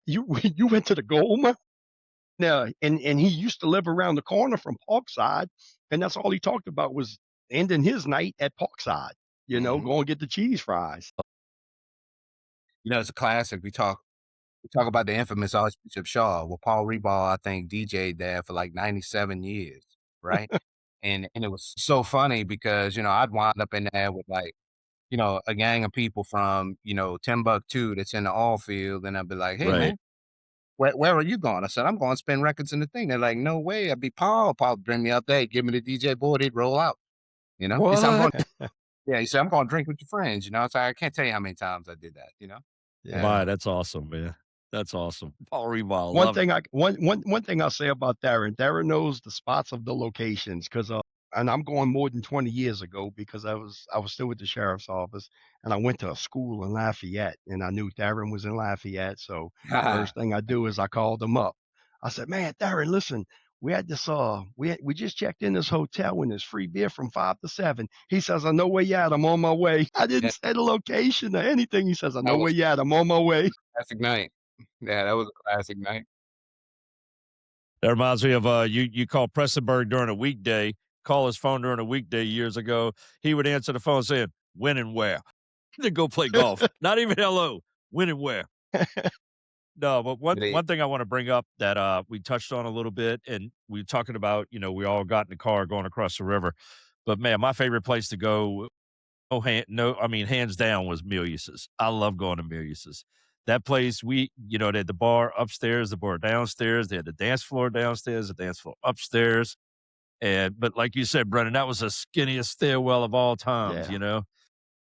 You you went to the gold mine?" No, and he used to live around the corner from Parkside, and that's all he talked about was ending his night at Parkside. You know, Mhm. go and get the cheese fries. You know, it's a classic. We talk about the infamous Archbishop Shaw. Well, Paul Reball, I think, DJ'd there for like 97 years, right? And it was so funny because, you know, I'd wind up in there with like, you know, a gang of people from, you know, Timbuktu that's in the oil field, and I'd be like, "Hey, Right. man, where are you going?" I said, "I'm going to spin records in the thing." They're like, "No way." I'd be Paul. Paul would bring me up there, give me the DJ board, he'd roll out. You know, he said, "I'm going." What? Yeah, he said, "I'm going to drink with your friends." You know, it's like I can't tell you how many times I did that. You know. Yeah. My, that's awesome, man. That's awesome. Paul Rewald, One love it. thing I one thing I'll say about Darren, Darren knows the spots of the locations because and I'm going more than 20 years ago because I was still with the sheriff's office, and I went to a school in Lafayette, and I knew Darren was in Lafayette. So first thing I do is I called him up. I said, "Man, Darren, listen, we had this we just checked in this hotel and there's free beer from 5 to 7." He says, "I know where you at. I'm on my way." I Yeah, didn't say the location or anything. He says, "I that know where was you at. I'm on my way." classic night. Yeah, that was a classic night. That reminds me of you call Pressenberg during a weekday, call his phone during a weekday years ago. He would answer the phone saying, "When and where?" To go play golf. Not even hello. When and where? No, but They, one thing I want to bring up that we touched on a little bit, and we were talking about, we all got in the car going across the river. But man, my favorite place to go, I mean, hands down, was Milius's. I love going to Milius's. That place, they had the bar upstairs, the bar downstairs. They had the dance floor downstairs, the dance floor upstairs. But like you said, Brennan, that was the skinniest stairwell of all times, Yeah.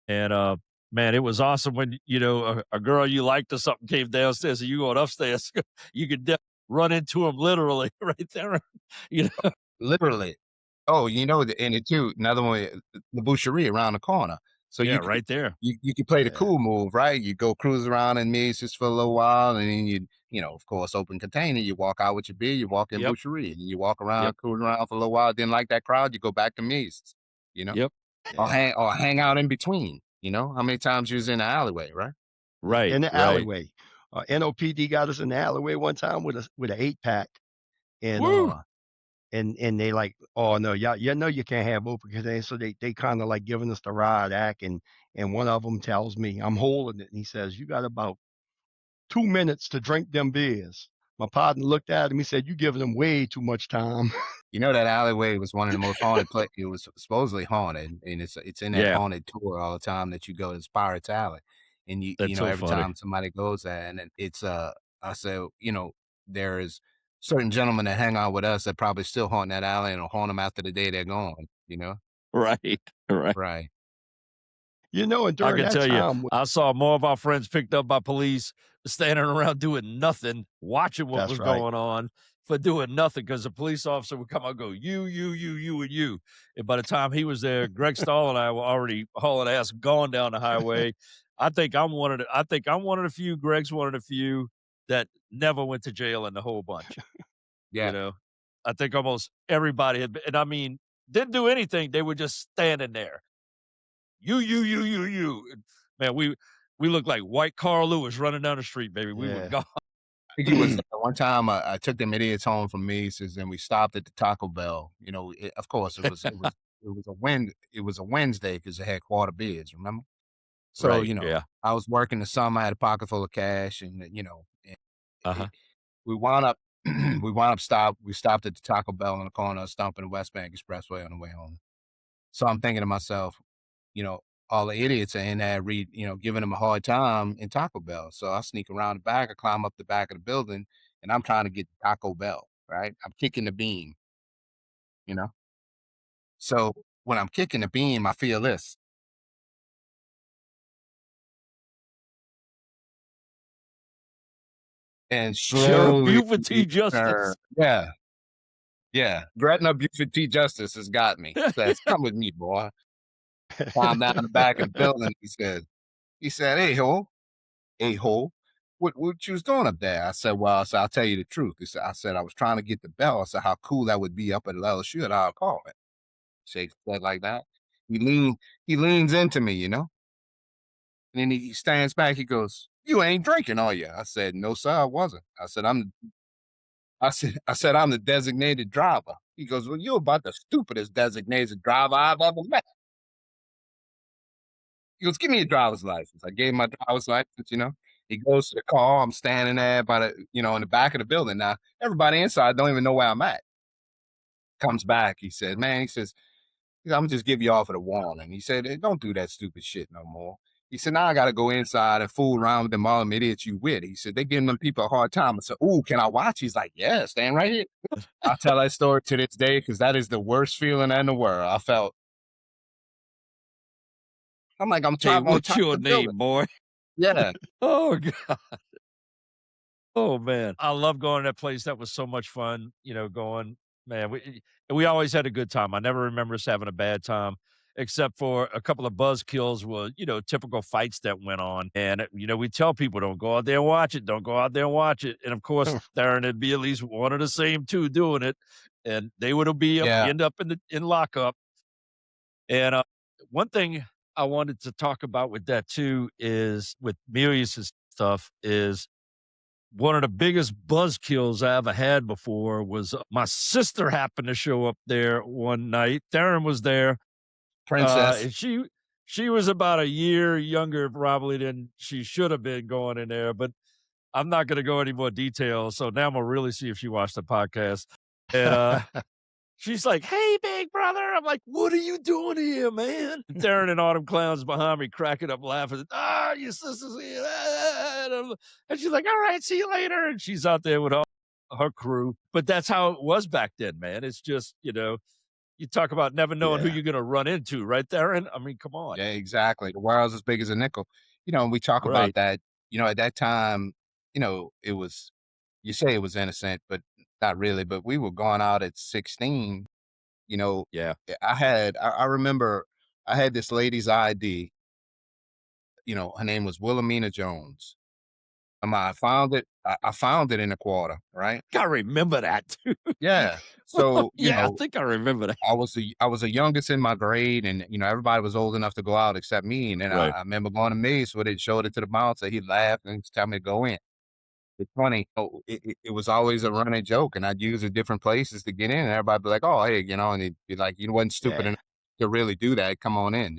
And man, it was awesome when a girl you liked or something came downstairs and you going upstairs. You could run into them literally right there. You know, literally. Oh, and it too, another one, the boucherie around the corner. So yeah, right there. you could play the Yeah. cool move, right? You go cruise around in Macy's for a little while, and then of course, open container. You walk out with your beer, you walk in Yep. boucherie, and you walk around, Yep. cruise around for a little while. Didn't like that crowd, you go back to Macy's, Yep. or Yeah. hang out in between. How many times you was in the alleyway, right? Yeah. Right. In the Right. alleyway. NOPD got us in the alleyway one time with an 8-pack, and Woo. and they like, "Oh no, yeah, you can't have open containers." So they kind of like giving us the riot act, and one of them tells me I'm holding it, and he says, "You got about 2 minutes to drink them beers." My partner looked at him. He said, "You giving them way too much time." That alleyway was one of the most haunted places. It was supposedly haunted, and it's in that Yeah. haunted tour all the time that you go to Pirates Alley, and That's so every funny. time somebody goes there, and it's I say there is certain gentlemen that hang out with us that probably still haunt that alley and will haunt them after the day they're gone. Right. Right. Right? And I during can that tell you, time, I saw more of our friends picked up by police standing around doing nothing, watching what that's was right. going on for doing nothing because the police officer would come out and go, you, and you. And by the time he was there, Greg Stahl and I were already hauling ass going down the highway. I think I'm one of the few, Greg's one of the few that never went to jail in the whole bunch. Yeah. I think almost everybody had been, and I mean, didn't do anything. They were just standing there. You. And, man, we looked like white Carl Lewis running down the street, baby. We were Yeah. gone. I think it was one time I took them idiots home from Macy's, and we stopped at the Taco Bell. Of course, it was a Wednesday because they had quarter beers. Remember? So Right. Yeah. I was working the summer. I had a pocket full of cash, and Uh-huh. we wound up we stopped at the Taco Bell on the corner of Stump and the West Bank Expressway on the way home. So I'm thinking to myself, all the idiots are in there giving them a hard time in Taco Bell. So I sneak around the back, I climb up the back of the building, and I'm trying to get to Taco Bell, right? I'm kicking the beam, you know? So when I'm kicking the beam, I feel this. And Sheriff slowly, Bufati Justice. yeah. Gretna Bufati Justice has got me. Says, "Come with me, boy." Climb down the back of the building. He said, "Hey ho, what you was doing up there?" I said, "Well," I'll tell you the truth. I said, "I was trying to get the bell." I said, "How cool that would be up at LSU at our call it." Shake said like that. He leans into me, and then he stands back. He goes, "You ain't drinking, are you?" I said, "No, sir, I wasn't." I said, "I'm the designated driver." He goes, "Well, you're about the stupidest designated driver I've ever met." He goes, "Give me your driver's license." I gave him my driver's license. He goes to the car. I'm standing there in the back of the building. Now, everybody inside don't even know where I'm at. Comes back. He said, "Man," he says, "I'm just give you all for the warning." He said, "Hey, don't do that stupid shit no more." He said, "Now I got to go inside and fool around with them all them idiots you with." He said, "They giving them people a hard time." I said, "Ooh, can I watch?" He's like, "Yeah, stand right here." I tell that story to this day because that is the worst feeling in the world. I felt, I'm like, I'm Hey, on what's top of your the building. name, boy? Yeah. Oh God. Oh man. I love going to that place. That was so much fun, going. Man, we always had a good time. I never remember us having a bad time, except for a couple of buzzkills were, typical fights that went on. And, we tell people, don't go out there and watch it. Don't go out there and watch it. And of course, there would be at least one of the same two doing it. And they would be Yeah. end up in lockup. And one thing I wanted to talk about with that too is with Milius's stuff is one of the biggest buzzkills I ever had before was my sister happened to show up there one night. Darren was there. Princess. And she was about a year younger probably than she should have been going in there, but I'm not going to go any more details. So now I'm going to really see if she watched the podcast. And she's like, "Hey, big brother." I'm like, "What are you doing here, man?" Darren and all them clowns behind me cracking up laughing. Your sister's here. And she's like, "All right, see you later." And she's out there with her crew. But that's how it was back then, man. It's just, you talk about never knowing who you're going to run into, right, Darren? I mean, come on. Yeah, exactly. The world's as big as a nickel. And we talk about that, at that time, it was, you say it was innocent, but not really. But we were going out at 16. Yeah. I remember I had this lady's ID. Her name was Wilhelmina Jones. I found it. I found it in a quarter, right? I remember that too. Yeah. So I think I remember that. I was the youngest in my grade, and everybody was old enough to go out except me. And then I remember going to Mace where they showed it to the bouncer. He laughed and tell me to go in. It's funny. Oh, it was always a running joke, and I'd use it different places to get in, and everybody'd be like, "Oh, hey," and he'd be like, "You wasn't stupid enough to really do that. Come on in."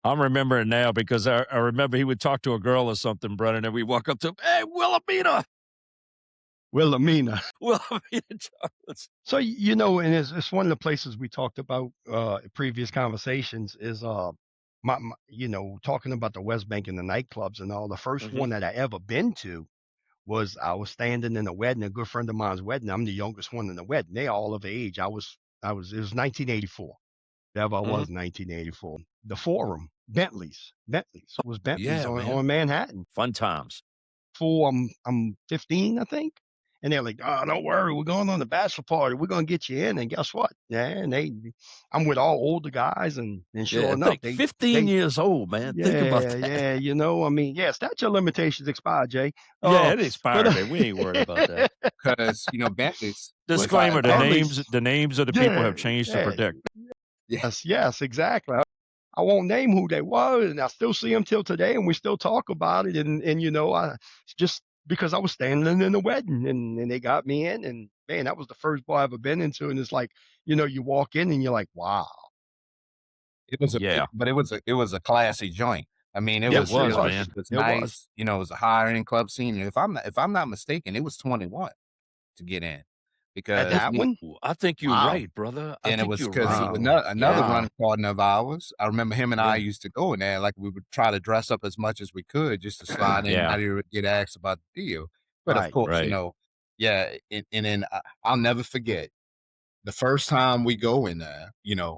I'm remembering now because I remember he would talk to a girl or something, Brennan, and we walk up to him, "Hey, Wilhelmina." Wilhelmina. Wilhelmina Chocolates. So, and it's one of the places we talked about in previous conversations is my talking about the West Bank and the nightclubs and all. The first one that I ever been to was I was standing in a wedding, a good friend of mine's wedding. I'm the youngest one in the wedding. They all of age. It was 1984. Whatever I was, 1984. The Forum, Bentley's was Bentley's on Manhattan. Fun times. I'm 15, I think. And they're like, "Oh, don't worry, we're going on the bachelor party. We're gonna get you in." And guess what? Yeah, and I'm with all older guys, and sure enough, they 15 years old, man. Yeah, think about that. Yeah, statute of limitations expired, Jay. Yeah, it expired, man. We ain't worried about that. Because Bentley's. Disclaimer: the names of the people have changed to predict. Yes, exactly. I won't name who they were, and I still see them till today, and we still talk about it. And I just because I was standing in the wedding, and they got me in, and man, that was the first bar I ever been into, and it's like, you walk in and you're like, wow. It was it was a classy joint. I mean, it was man. It was nice. It was a higher end club scene. And if I'm not mistaken, it was 21 to get in. Because that one, I think you're right, brother. And it was because another running partner of ours. I remember him and I used to go in there. Like we would try to dress up as much as we could just to slide in. Not even get asked about the deal. But of course, and then I'll never forget the first time we go in there.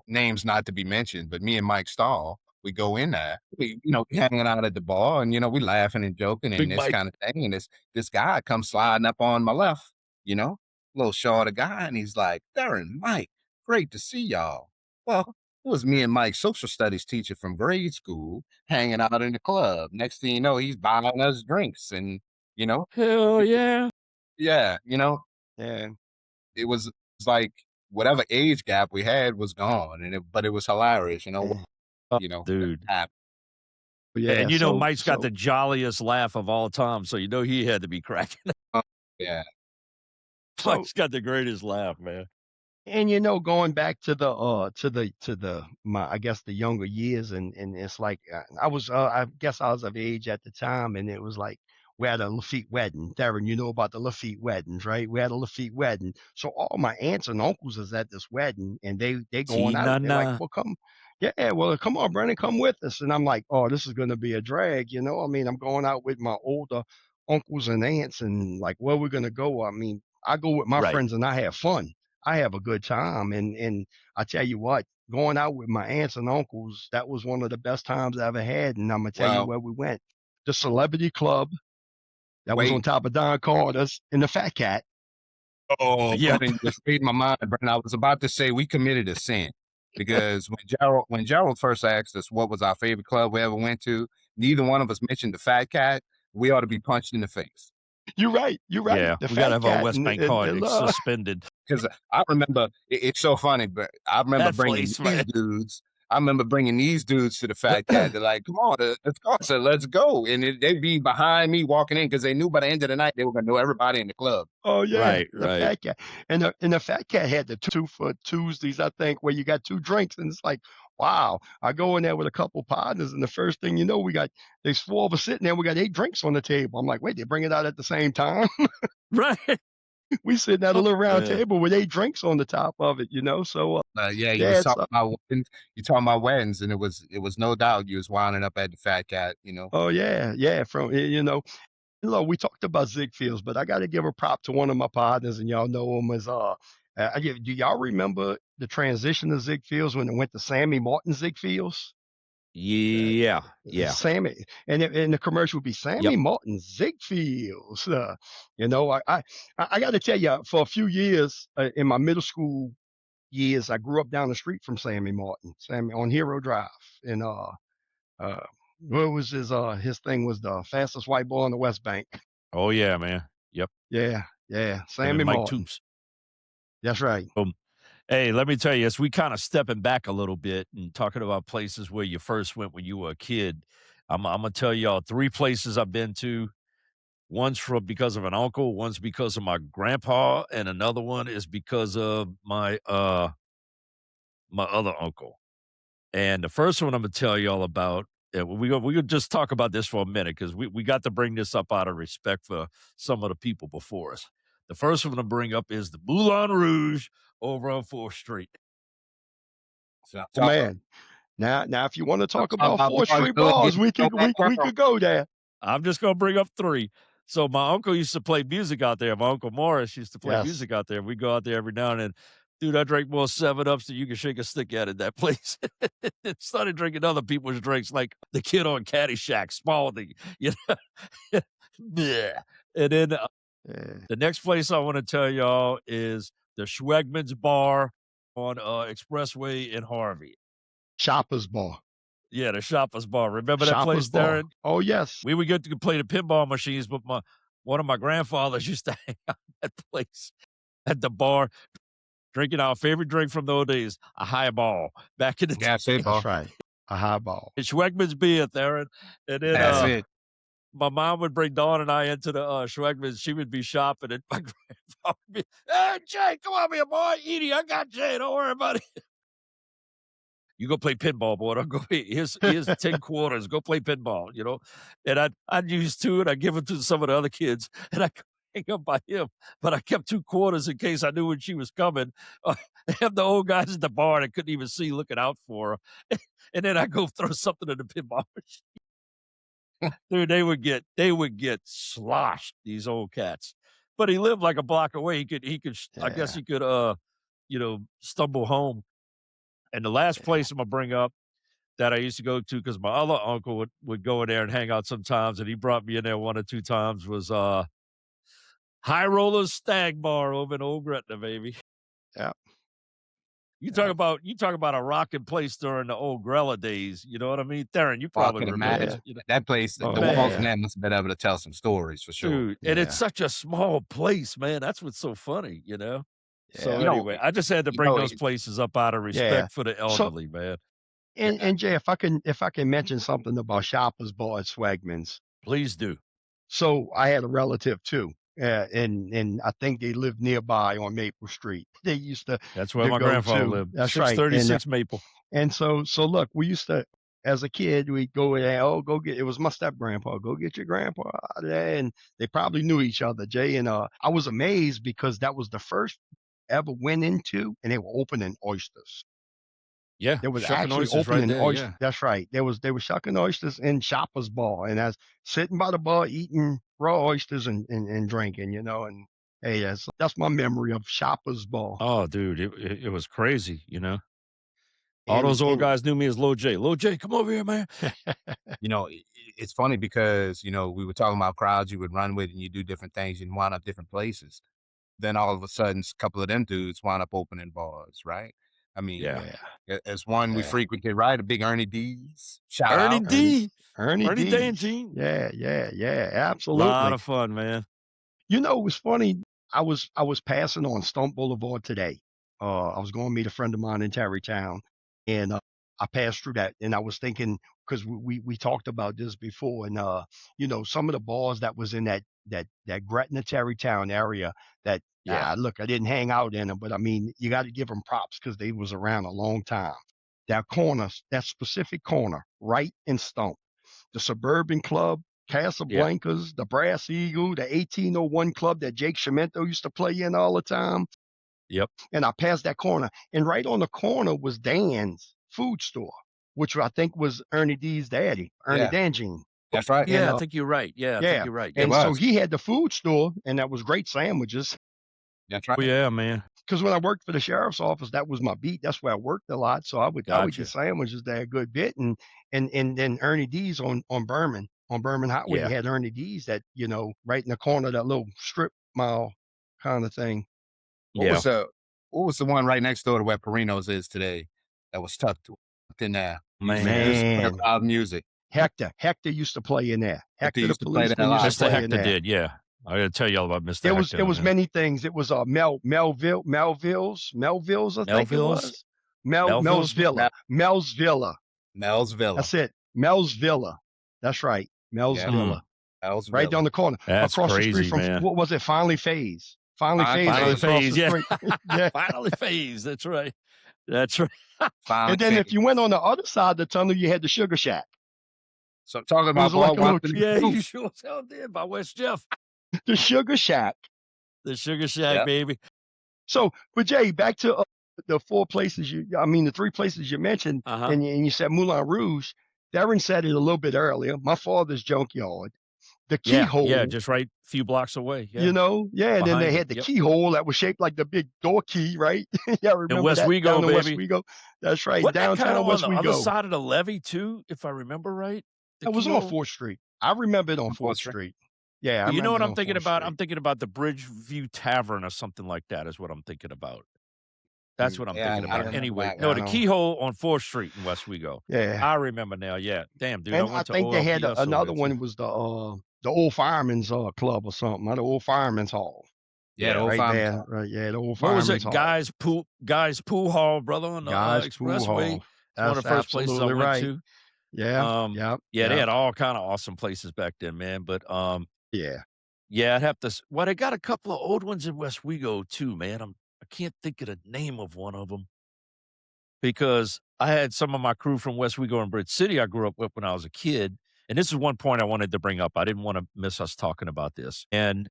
Names not to be mentioned, but me and Mike Stahl, we go in there. We hanging out at the bar, and we laughing and joking and this kind of thing. And this guy comes sliding up on my left. Little shorter guy, and he's like, "Darren, Mike, great to see y'all." Well, it was me and Mike's social studies teacher from grade school hanging out in the club. Next thing you know, he's buying us drinks, and hell yeah, yeah, yeah. It was like whatever age gap we had was gone, but it was hilarious, dude. Yeah, and Mike's got the jolliest laugh of all time, so he had to be cracking. Yeah. Mike's got the greatest laugh, man. And going back to I guess the younger years, and it's like I guess I was of age at the time, and it was like we had a Lafitte wedding. Darren, you know about the Lafitte weddings, right? We had a Lafitte wedding, so all my aunts and uncles is at this wedding, and they going out. They're like, "Well, come." Yeah, well, come on, Brennan, come with us. And I'm like, "Oh, this is going to be a drag." I mean, I'm going out with my older uncles and aunts, and like, where we're going to go. I mean, I go with my friends and I have fun. I have a good time. And I tell you what, going out with my aunts and uncles, that was one of the best times I ever had. And I'm going to tell you where we went. The Celebrity Club that was on top of Don Carter's and the Fat Cat. Oh, Yeah. Brennan, you just read my mind, Brennan. I was about to say we committed a sin because when Gerald first asked us what was our favorite club we ever went to, neither one of us mentioned the Fat Cat. We ought to be punched in the face. You're right. You're right. Yeah, The we gotta Fat have our Cat West Bank card suspended. Because I remember it's so funny, but I remember That bringing place, these man. dudes. I remember bringing these dudes to the Fat Cat. They're like, "Come on, let's go." I said, "Let's go," and they'd be behind me walking in because they knew by the end of the night they were gonna know everybody in the club. Oh yeah, Right, the right. Fat Cat, and the Fat Cat had the 2 for Tuesdays, I think, where you got 2 drinks, and it's like, wow. I go in there with a couple partners, and the first thing you know, there's 4 of us sitting there. We got 8 drinks on the table. I'm like, wait, they bring it out at the same time? Right. We sitting at a little round Yeah. table with 8 drinks on the top of it, So Yeah, you yeah, was it's talking about weddings. You talking about weddings, and it was no doubt you was winding up at the Fat Cat. oh yeah. We talked about Ziegfelds, but I got to give a prop to one of my partners, and y'all know him as do y'all remember the transition of Ziegfelds when it went to Sammy Martin Ziegfelds? Yeah. Yeah. Sammy, and the commercial would be Sammy Yep. Martin Ziegfelds. I got to tell you, for a few years in my middle school years, I grew up down the street from Sammy Martin, Sammy on Hero Drive, and what was his thing was the fastest white boy on the West Bank. Oh yeah, man. Yep. Yeah, Him Sammy and Mike Martin. Toops. That's right. Hey, let me tell you, as we kind of stepping back a little bit and talking about places where you first went when you were a kid, I'm gonna tell y'all 3 places I've been to. One's because of an uncle, one's because of my grandpa, and another one is because of my my other uncle. And the first one I'm gonna tell y'all about, we could just talk about this for a minute because we got to bring this up out of respect for some of the people before us. The first one to bring up is the Moulin Rouge over on 4th Street. So, Oh man. Now, if you want to talk about 4th Street good, bars, getting we to know could that we girl. could go there. I'm just gonna bring up 3. So my uncle used to play music out there. My uncle Morris used to play Yes. music out there. We go out there every now and then. Dude, I drank more 7-Ups than you can shake a stick at in that place. Started drinking other people's drinks, like the kid on Caddyshack, Spalding, Bleh. And then the next place I want to tell y'all is the Schwegman's Bar on Expressway in Harvey. Shoppers Bar. Yeah, the Shoppers Bar. Remember that Shoppers place, Bar. Darren? Oh yes. We would get to play the pinball machines, but one of my grandfathers used to hang out at that place at the bar, drinking our favorite drink from those days, a highball back in the Yeah, say That's right. A highball. It's Schwegman's beer, Darren. And then That's it. my mom would bring Dawn and I into the Schwegman's. She would be shopping, and my grandfather would be, "Hey, Jay, come on here, boy. Edie, I got Jay. Don't worry about it. You go play pinball, boy. Don't go. Here's 10 quarters. Go play pinball, And I'd use 2, and I'd give them to some of the other kids, and I hang up by him. But I kept 2 quarters in case I knew when she was coming. They have the old guys at the bar that couldn't even see looking out for her. And then I go throw something in the pinball machine. Dude, they would get sloshed, these old cats. But he lived like a block away. He could I guess he could stumble home. And the last place I'm gonna bring up that I used to go to because my other uncle would go in there and hang out sometimes, and he brought me in there 1 or 2 times, was High Rollers Stag Bar over in Old Gretna, baby. Yeah. You talk about a rocking place during the old Grella days. You know what I mean? Darren, you probably remember that place. The walls in that must have been able to tell some stories for sure. Dude, and it's such a small place, man. That's what's so funny, So anyway, I just had to bring those places up out of respect for the elderly, man. And Jay, if I can mention something about Shoppers Bar at Swagman's. Please do. So I had a relative too. And I think they lived nearby on Maple Street. They used to. That's where my grandfather lived. That's 636 Maple. And so look, we used to, as a kid, we'd go there. Oh, it was my step grandpa. Go get your grandpa out of there, and they probably knew each other, Jay. And I was amazed because that was the first ever went into, and they were opening oysters. Yeah, there was actually opening oysters. Yeah. That's right. They were shucking oysters in Shoppers Bar, and I was sitting by the bar eating raw oysters and drinking, And hey, that's my memory of Shoppers Bar. Oh, dude, it was crazy, All those old guys knew me as Lil J. Lil J, come over here, man. It's funny because we were talking about crowds you would run with, and you do different things and wind up different places. then all of a sudden, a couple of them dudes wound up opening bars, right? I mean, Yeah. as one we Yeah. frequented, right? A big Ernie D's. Shout Ernie out. D. Ernie Ernie D's. Dangine. Yeah, absolutely. Lot of fun, man. You know, it was funny. I was passing on Stump Boulevard today. I was going to meet a friend of mine in Tarrytown, and I passed through that, and I was thinking, because we talked about this before, and you know, some of the bars that was in that Gretna Tarrytown area that Yeah. look, I didn't hang out in them, but I mean, you got to give them props because they was around a long time. That corner, that specific corner, right in Stump, the Suburban Club, Casablancas, the Brass Eagle, the 1801 Club that Jake Shimento used to play in all the time. Yep. And I passed that corner, and right on the corner was Dan's food store, which I think was Ernie D's daddy, Ernie Yeah. Dangine. That's right. Yeah, And I think you're right. Yeah, I think you're right. and It so was. he had the food store, and that was great sandwiches. That's right. Oh, yeah, man. Because when I worked for the sheriff's office, that was my beat. That's where I worked a lot. So I would Gotcha. get sandwiches there a good bit, and then Ernie D's on Berman Highway. Yeah. You had Ernie D's that, you know, right in the corner of that little strip mall kind of thing. What was the one right next door to where Perino's is today that was tucked in there? Man. Loud music. Hector used to play in there. Hector the used to play there a policeman lot. used to Mr. play in Hector there. did, yeah. I got to tell you all about Mr. Hector. There was man. many things. It was Melville's, I think it was. Mel's Villa. Mel's Villa. Mel's Villa. That's it. Mel's Villa. That's right. Mel's Yeah. Villa. Mel's Right Villa. down the corner. That's across crazy, the street from, man. what was it? Finally Phase. Finally Phase. Finally was across Phase, the yeah. street. Yeah. Finally phase. That's right. That's right. Finally And then if Phase. you went on the other side of the tunnel, you had the Sugar Shack. So talking It about was like a little, Baldwin, Yeah, you sure as hell did by West Jeff. the Sugar Shack. The Sugar Shack, Yep. baby. So, but Jay, back to the the 3 places you mentioned, Uh-huh. and you said Moulin Rouge. Darren said it a little bit earlier. My father's junkyard, the keyhole. Yeah, just right a few blocks away. Yeah. You know, yeah, and then Behind they it, had the yep. keyhole that was shaped like the big door key, right? Yeah, I remember West that Wego, down in West baby. Wego. That's right, Wasn't that downtown kind of on West the other Wego. side of the levee too, if I remember right? The It was on keyhole? 4th Street. I remember it on 4th 4th Street. Street. Yeah, I You know remember what it I'm on thinking 4th about? Street. I'm thinking about the Bridgeview Tavern or something like that is what I'm thinking about. That's what I'm Yeah, thinking I about. remember Anyway, that no, one. the keyhole on 4th Street in West Wego. Yeah, I remember now. Yeah. Damn, dude. and I I went to think they had OLPS over another there, one. too. It was the Old Fireman's Club or something, or the Old Fireman's Hall. Yeah, the old right Fireman's there. Hall. Right, yeah, the Old What was Fireman's it? Hall. Guys Pool Hall, brother, on the Guys Pool Expressway. Hall. It's one of That's the first places I absolutely went right. to. Yeah, Yeah, they had all kind of awesome places back then, man. But yeah. yeah, I'd have to. Well, they got a couple of old ones in West Wego too, man. I can't think of the name of one of them because I had some of my crew from West Wego and Bridge City I grew up with when I was a kid. And this is one point I wanted to bring up. I didn't want to miss us talking about this. And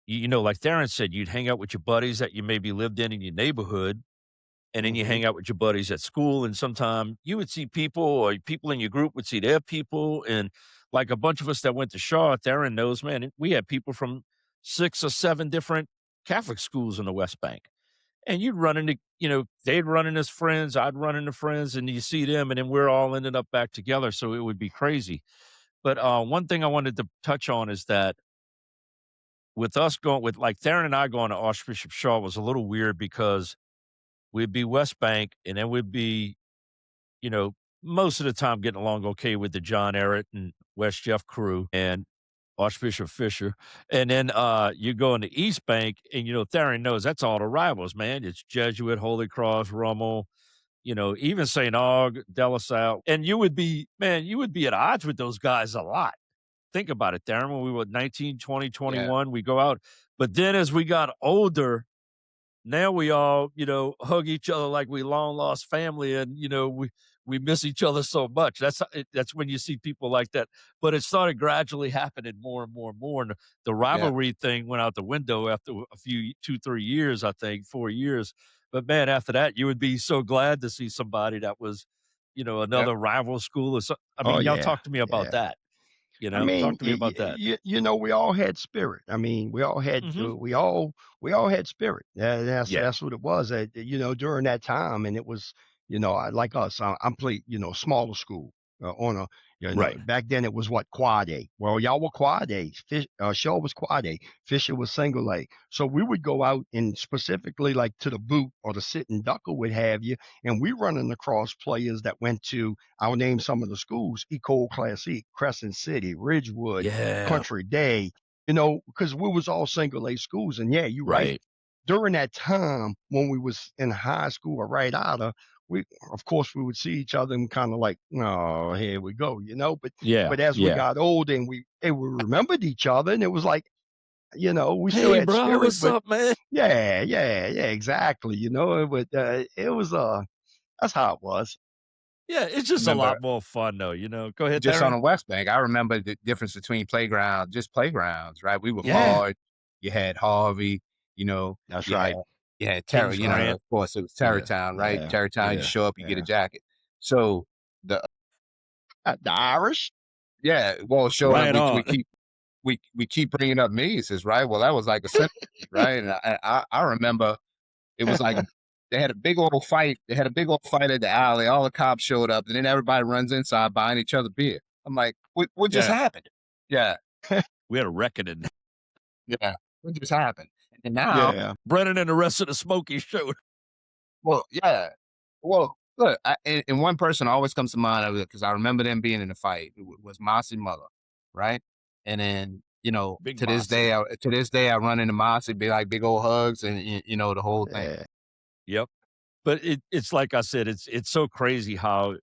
you know, like Darren said, you'd hang out with your buddies that you maybe lived in your neighborhood. And then you hang out with your buddies at school, and sometime you would see people, or people in your group would see their people. And like a bunch of us that went to Shaw, Darren knows, man, we had people from 6 or 7 different Catholic schools in the West Bank. And you'd run into, you know, they'd run into friends, I'd run into friends, and you see them, and then we're all ended up back together. So it would be crazy. But one thing I wanted to touch on is that with us going, with like Darren and I going to Archbishop Shaw was a little weird because we'd be West Bank, and then we'd be, you know, most of the time getting along okay with the John Errett and West Jeff crew and Archbishop Fisher. And then you go into East Bank, and, you know, Theron knows that's all the rivals, man. It's Jesuit, Holy Cross, Rummel, you know, even St. Aug, De La Salle. And you would be at odds with those guys a lot. Think about it, Darren, when we were 19, 20, 21, we go out. But then as we got older, now we all, you know, hug each other like we long lost family, and you know we miss each other so much. That's when you see people like that. But it started gradually happening more and more and more. And the rivalry thing went out the window after a few 2-3 years, I think 4 years. But man, after that, you would be so glad to see somebody that was, you know, another rival school or something. I mean, y'all talk to me about that. You know, I mean, talk to me about that. You know, we all had spirit. I mean, we all had we all had spirit. That's what it was. You know, during that time, and it was, you know, like us. I'm played, you know, smaller school. on a, Right. back then it was what, quad A. Well, y'all were quad A. Shaw was quad A. Fisher was single A. So we would go out and specifically like to the boot or the sit and duck or what have you, and we running across players that went to, I'll name some of the schools: Ecole Classique, Crescent City, Ridgewood, Yeah. Country Day. Because we was all single A schools, and yeah, you're right. Right. During that time when we was in high school or right out of, we of course we would see each other and kind of like, oh, here we go, but Yeah. as we got older and we remembered each other, and it was like, we still Hey, had bro, spirit, what's but up, man? yeah, exactly, but it was that's how it was. Yeah, it's just a lot more fun, though. Go ahead, just on Darren. the West Bank, I remember the difference between playgrounds, right? We were Yeah. hard. You had Harvey, That's you right. had Terry, Kings Grant. of course it was Terrytown, right? Yeah, Terrytown, you yeah, show up, you get yeah. a jacket. So The Irish. well, show Right up. on. We keep bringing up Mises, right? Well, that was like a sentence, right? And I remember it was like they had a big old fight. They had a big old fight at the alley. All the cops showed up, and then everybody runs inside buying each other beer. I'm like, what just Yeah. happened? Yeah, We had a reckoning. yeah, what just happened? And now, Yeah. Brennan and the rest of the Smokies showed. well, yeah, well, look, and one person always comes to mind because I remember them being in a fight. It was Mossy Mother, right? And then Big to this Mossy. day, I run into Mossy, be like big old hugs, and the whole thing. Yeah. Yep. But it's like I said, it's so crazy how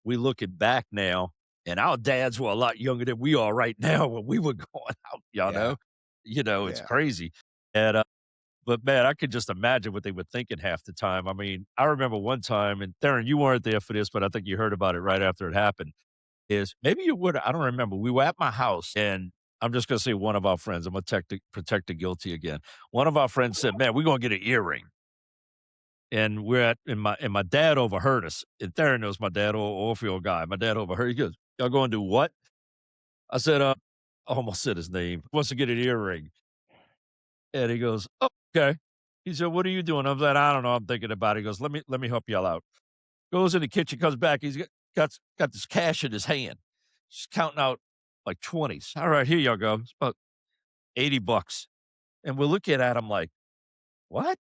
we look it back now, and our dads were a lot younger than we are right now when we were going out, y'all know? It's Yeah. crazy. And but man, I could just imagine what they were thinking half the time. I mean, I remember one time, and Darren, you weren't there for this, but I think you heard about it right after it happened. Is maybe you would, I don't remember. We were at my house, and I'm just gonna say one of our friends, I'm gonna protect the guilty again. One of our friends said, "Man, we're gonna get an earring." And and my dad overheard us. And Darren knows my dad, Orfield guy. My dad overheard. He goes, "Y'all going to do what?" I said, I almost said his name. Wants to get an earring. And he goes, "Oh, okay." He said, "What are you doing?" I'm like, "I don't know. I'm thinking about it." He goes, let me help y'all out." Goes in the kitchen, comes back. He's got this cash in his hand. He's counting out like 20s. All right, here y'all go. It's about $80. And we're looking at him like, what?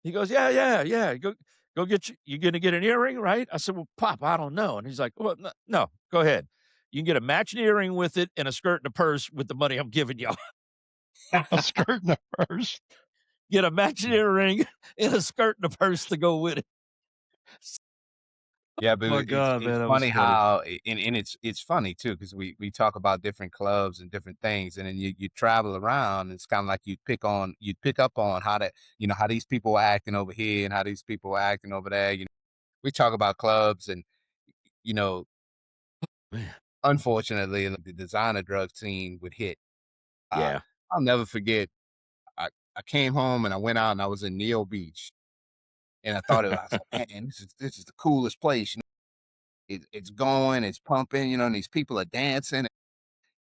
He goes, yeah. Go get you gonna get an earring, right? I said, well, Pop, I don't know. And he's like, well, no, go ahead. You can get a matching earring with it and a skirt and a purse with the money I'm giving y'all. A skirt and a purse. Get a matching earring and a skirt and a purse to go with it. Yeah, but Oh my God, man, it's that was funny funny. how, and it's funny too, because we talk about different clubs and different things, and then you travel around, and it's kind of like you'd pick up on how that, how these people are acting over here and how these people are acting over there. We talk about clubs, and Man. unfortunately, the designer drug scene would hit. Yeah. I'll never forget. I came home and I went out and I was in Neo Beach, and I thought I was like, man, this is the coolest place. It's going, it's pumping, and these people are dancing.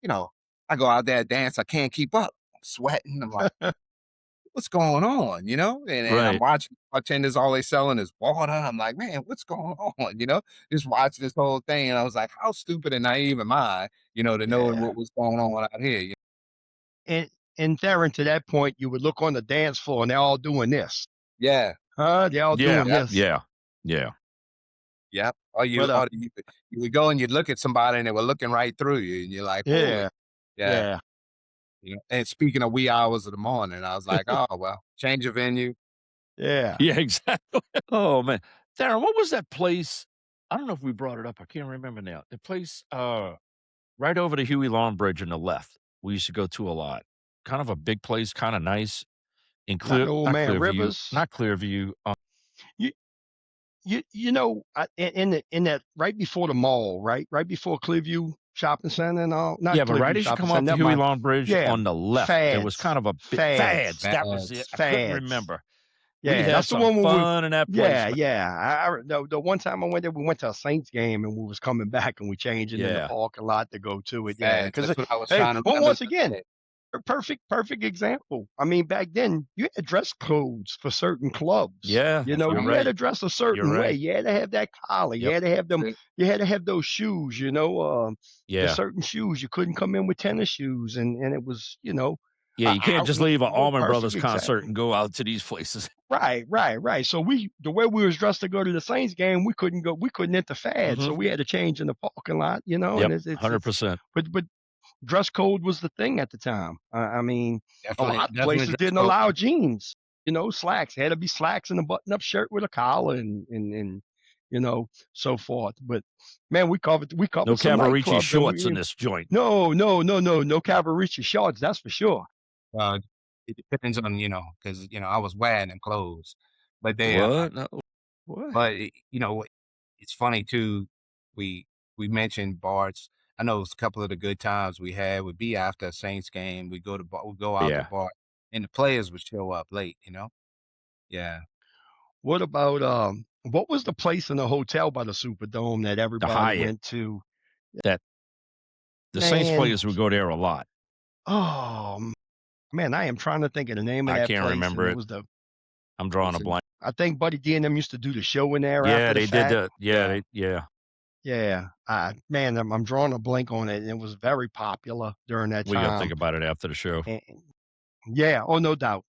I go out there dance, I can't keep up. I'm sweating. I'm like, what's going on? And I'm Right. watching bartenders, all they selling is water. I'm like, man, what's going on? Just watch this whole thing. And I was like, how stupid and naive am I, to know Yeah. what was going on out here? And Darren, to that point, you would look on the dance floor and they're all doing this. Yeah. They're all doing this. Yeah. Yep. Or But you would go and you'd look at somebody and they were looking right through you, and you're like, yeah. yeah. And speaking of wee hours of the morning, I was like, oh well, change of venue. Yeah. Yeah, exactly. Oh man. Darren, what was that place? I don't know if we brought it up. I can't remember now. The place right over the Huey Long Bridge on the left. We used to go to a lot. Kind of a big place, kind of nice. In Not Old Man Clearview, Rivers. not Clearview. In that right before the mall, right before Clearview Shopping Center and all. Not Yeah, but Clearview right as you Shopping come Center, off the never Huey mind. Long Bridge Yeah, on the left, there was kind of a bit fads. That was it. I couldn't Fads. remember. Yeah, We had that's the some one where fun in that place. Yeah. The one time I went there, we went to a Saints game and we was coming back and we changing in the Yeah. parking lot to go to it. Yeah, Fads. because That's what I was hey, trying to well, remember. once again, perfect example. I mean, back then you had dress codes for certain clubs. Yeah, you you're had right. to dress a You're certain way. right. You had to have that collar. You Yep. had to have them. See? You had to have those shoes. The Yeah. certain shoes. You couldn't come in with tennis shoes, and it was Yeah, you can't just leave an Allman Brothers perfect concert example. and go out to these places. Right. So the way we was dressed to go to the Saints game, we couldn't enter Fad, so Mhm. we had to change in the parking lot. And Yep, it's 100%. but dress code was the thing at the time. I mean, a lot of Definitely places dress didn't code. allow jeans. Slacks. It had to be slacks and a button-up shirt with a collar and so forth. But man, we covered No some Cavarici nightclubs. shorts in this joint. No Cavarici shorts. That's for sure. It depends on, because, I was wearing them clothes. But What? No. What? but it's funny too. We mentioned bars. I know it's a couple of the good times we had would be after a Saints game. We go out to Yeah. bar, and the players would show up late. Yeah. What about what was the place in the hotel by the Superdome that The everybody Hyatt. went to? The Saints Man. players would go there a lot. Oh man, I am trying to think of the name of I that can't place. remember and it. was the I'm drawing a blank. I think Buddy D and them used to do the show in there Yeah, after they the did fact. yeah. Man, I'm drawing a blank on it, and it was very popular during that We got to time. think about it after the show. Oh, no doubt.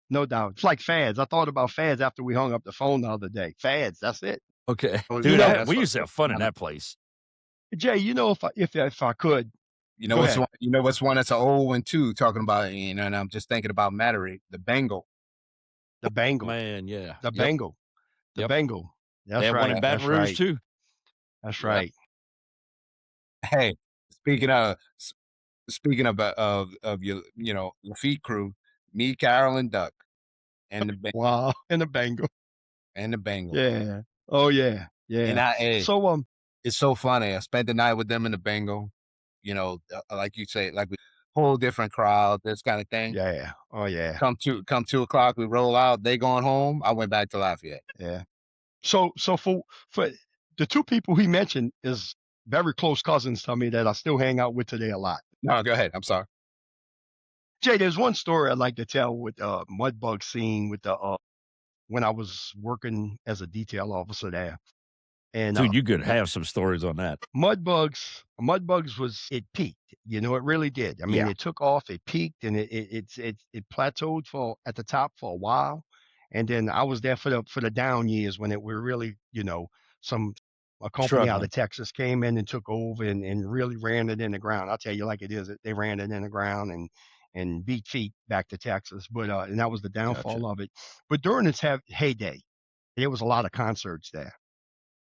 It's like Fads. I thought about Fads after we hung up the phone the other day. Fads, that's it. Okay. Oh, Dude, yeah, that's we what- used to have fun in that place. Jay, if I could, Go what's ahead. one, what's one that's an old one too, talking about, and I'm just thinking about Mattery, the Bengal. The Bengal. Man, yeah. The Yep. Bengal. The Yep. Bengal. That's They had right. one in Baton That's Rouge right. too. That's Yep. right. Hey, speaking of your Lafitte crew, me, Carol, and Duck, and the Wow. And the Bengal. Bengal. Yeah. Oh yeah. And Yeah. So it's so funny. I spent the night with them in the Bengal. Like you say, like we whole different crowd, this kind of thing. yeah. Oh yeah. Come 2:00, we roll out. They going home. I went back to Lafayette. Yeah. So for the two people he mentioned is very close cousins to me that I still hang out with today a lot. No, go ahead. I'm sorry. Jay, there's one story I'd like to tell with Mudbug scene with the when I was working as a detail officer there. And Dude, you could have some stories on that. Mudbugs it peaked. It really did. I mean, Yeah. it took off, it peaked, and it plateaued for at the top for a while, and then I was there for the down years when it were really a company out Struggling. of Texas came in and took over and really ran it in the ground. I'll tell you like it is. They ran it in the ground and beat feet back to Texas, but and that was the downfall of it. But during its heyday, there was a lot of concerts there.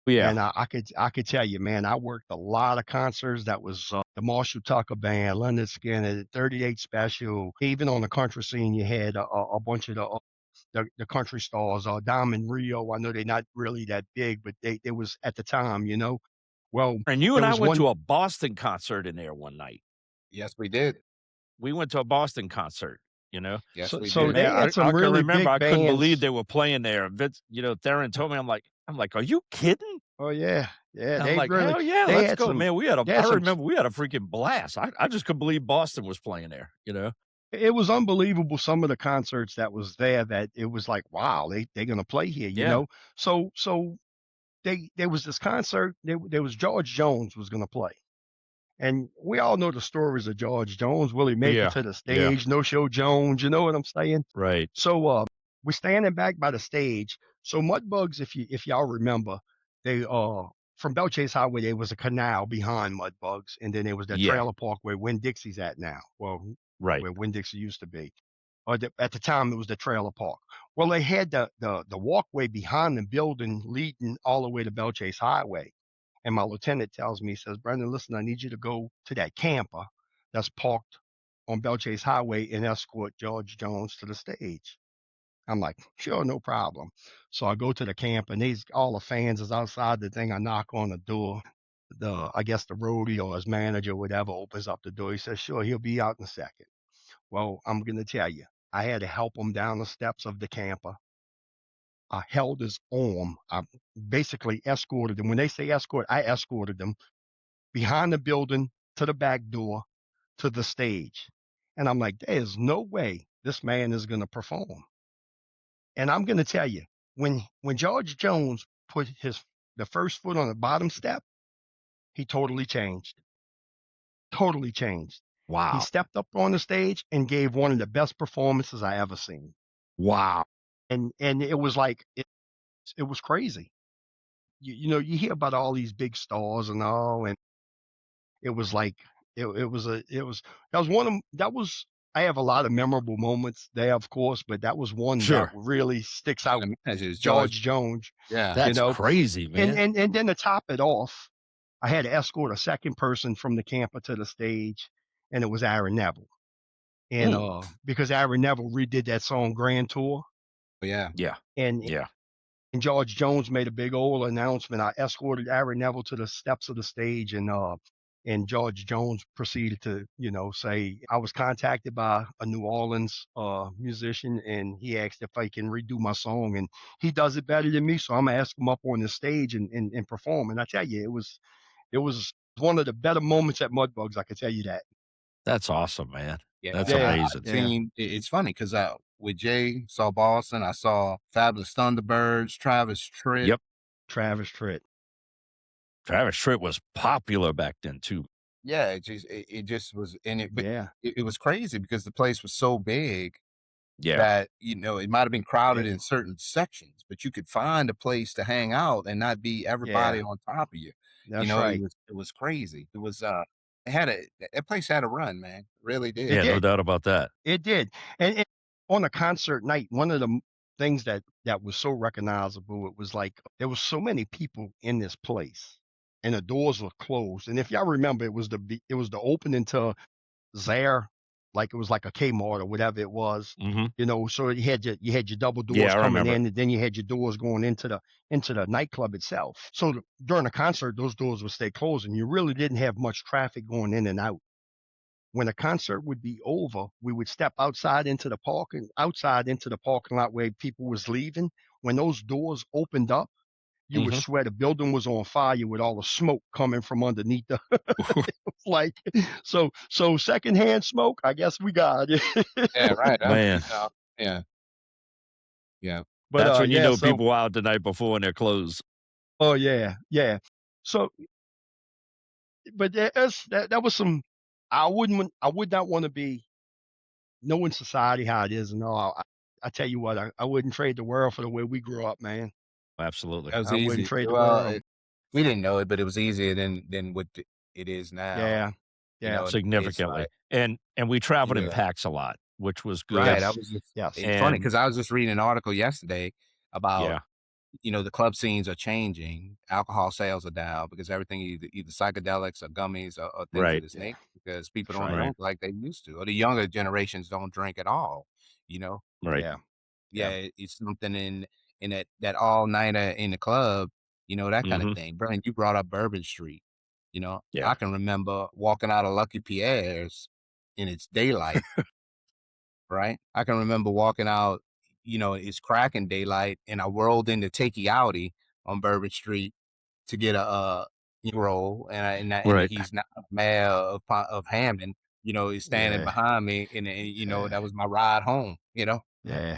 Yeah. And I could tell you, man, I worked a lot of concerts. That was the Marshall Tucker Band, London Skinner, 38 Special. Even on the country scene, you had a bunch of the country stars. Diamond Rio. I know they're not really that big, but they was at the time, Well, And you and there I was went one- to a Boston concert in there one night. Yes, we did. We went to a Boston concert, Yes, So- we so did. they Man, had some I can really remember. big I couldn't bands. believe they were playing there. Vince, Theron told me, I'm like, are you kidding? Oh yeah, yeah. And They I'm like, really, hell yeah, they let's had go, some- man. they had I some- remember we had a freaking blast. I just couldn't believe Boston was playing there. It was unbelievable. Some of the concerts that was there, that it was like, wow, they're gonna play here, Yeah. So there was this concert. There was George Jones was gonna play, and we all know the stories of George Jones. Will he make Yeah, it to the stage? No show Jones. You know what I'm saying? Right. So we're standing back by the stage. So Mudbugs, if y'all remember, they from Bell Chase Highway, there was a canal behind Mudbugs, and then there was that Yeah. trailer park where Winn Dixie's at now. Well, Right. where Winn Dixie used to be. At the time, it was the trailer park. Well, they had the walkway behind the building leading all the way to Bell Chase Highway. And my lieutenant tells me, he says, Brennan, listen, I need you to go to that camper that's parked on Bell Chase Highway and escort George Jones to the stage. I'm like, sure, no problem. So I go to the camp, and all the fans is outside the thing. I knock on the door. I guess the roadie or his manager, whatever, opens up the door. He says, sure, he'll be out in a second. Well, I'm going to tell you, I had to help him down the steps of the camper. I held his arm. I basically escorted him. When they say escort, I escorted him behind the building to the back door to the stage. And I'm like, there's no way this man is going to perform. And I'm going to tell you, when George Jones put the first foot on the bottom step, he totally changed. Totally changed. He Wow. stepped up on the stage and gave one of the best performances I ever seen. Wow. And it was like it was crazy. You hear about all these big stars and all, and it was like it was that was I have a lot of memorable moments there, of course, but that was one that Sure. really sticks out. It's George Jones, Yeah. That's crazy, man. and then to top it off, I had to escort a second person from the camper to the stage, and it was Aaron Neville. And because Aaron Neville redid that song Grand Tour, Yeah. Yeah. and Yeah. and George Jones made a big old announcement. I escorted Aaron Neville to the steps of the stage, and George Jones proceeded to, say, I was contacted by a New Orleans musician, and he asked if I can redo my song, and he does it better than me, so I'm gonna ask him up on the stage and perform. And I tell you, it was one of the better moments at Mudbugs. I can tell you that. That's awesome, man. Yeah. That's Yeah. amazing. I've seen, it's funny because with Jay, saw Boston, I saw Fabulous Thunderbirds, Travis Tritt. Yep. Travis Tritt. Travis Tritt was popular back then too. Yeah, it just was, and Yeah. it was crazy because the place was so big Yeah. that it might have been crowded in certain sections, but you could find a place to hang out and not be everybody on top of you. That's right. It was crazy. It was that place had a run, man. It really did. Yeah, no did. doubt about that. It did. And on a concert night, one of the things that was so recognizable, it was like there was so many people in this place, and the doors were closed. And if y'all remember, it was the opening to Zaire, like it was like a Kmart or whatever it was. Mm-hmm. So you had your double doors I coming remember. in, and then you had your doors going into the nightclub itself. So during a concert, those doors would stay closed, and you really didn't have much traffic going in and out. When a concert would be over, we would step outside into the parking lot where people was leaving. When those doors opened up, you would swear the building was on fire with all the smoke coming from underneath the like so secondhand smoke, I guess we got it. Yeah, right. Man. Yeah. Yeah. But that's when you know people out the night before in their clothes. Oh yeah. So but that was some I would not want to be knowing society how it is and all. I tell you what, I wouldn't trade the world for the way we grew up, man. Absolutely. That was I easy. wouldn't trade the world. We didn't know it, but it was easier than what it is now. Yeah. Significantly. And we traveled in packs a lot, which was good. Right. Yes. It's funny because I was just reading an article yesterday about Yeah. the club scenes are changing. Alcohol sales are down because everything either psychedelics or gummies or things Right. of this nature because people That's don't right. drink like they used to, or the younger generations don't drink at all. Right. Yeah. It's something in that all nighter in the club, that kind of thing. Brennan, you brought up Bourbon Street. Yeah. I can remember walking out of Lucky Pierre's in its daylight, right? I can remember walking out, it's cracking daylight, and I whirled into Tailgating on Bourbon Street to get a roll, and he's not mayor of Hammond. He's standing behind me, and that was my ride home. Yeah.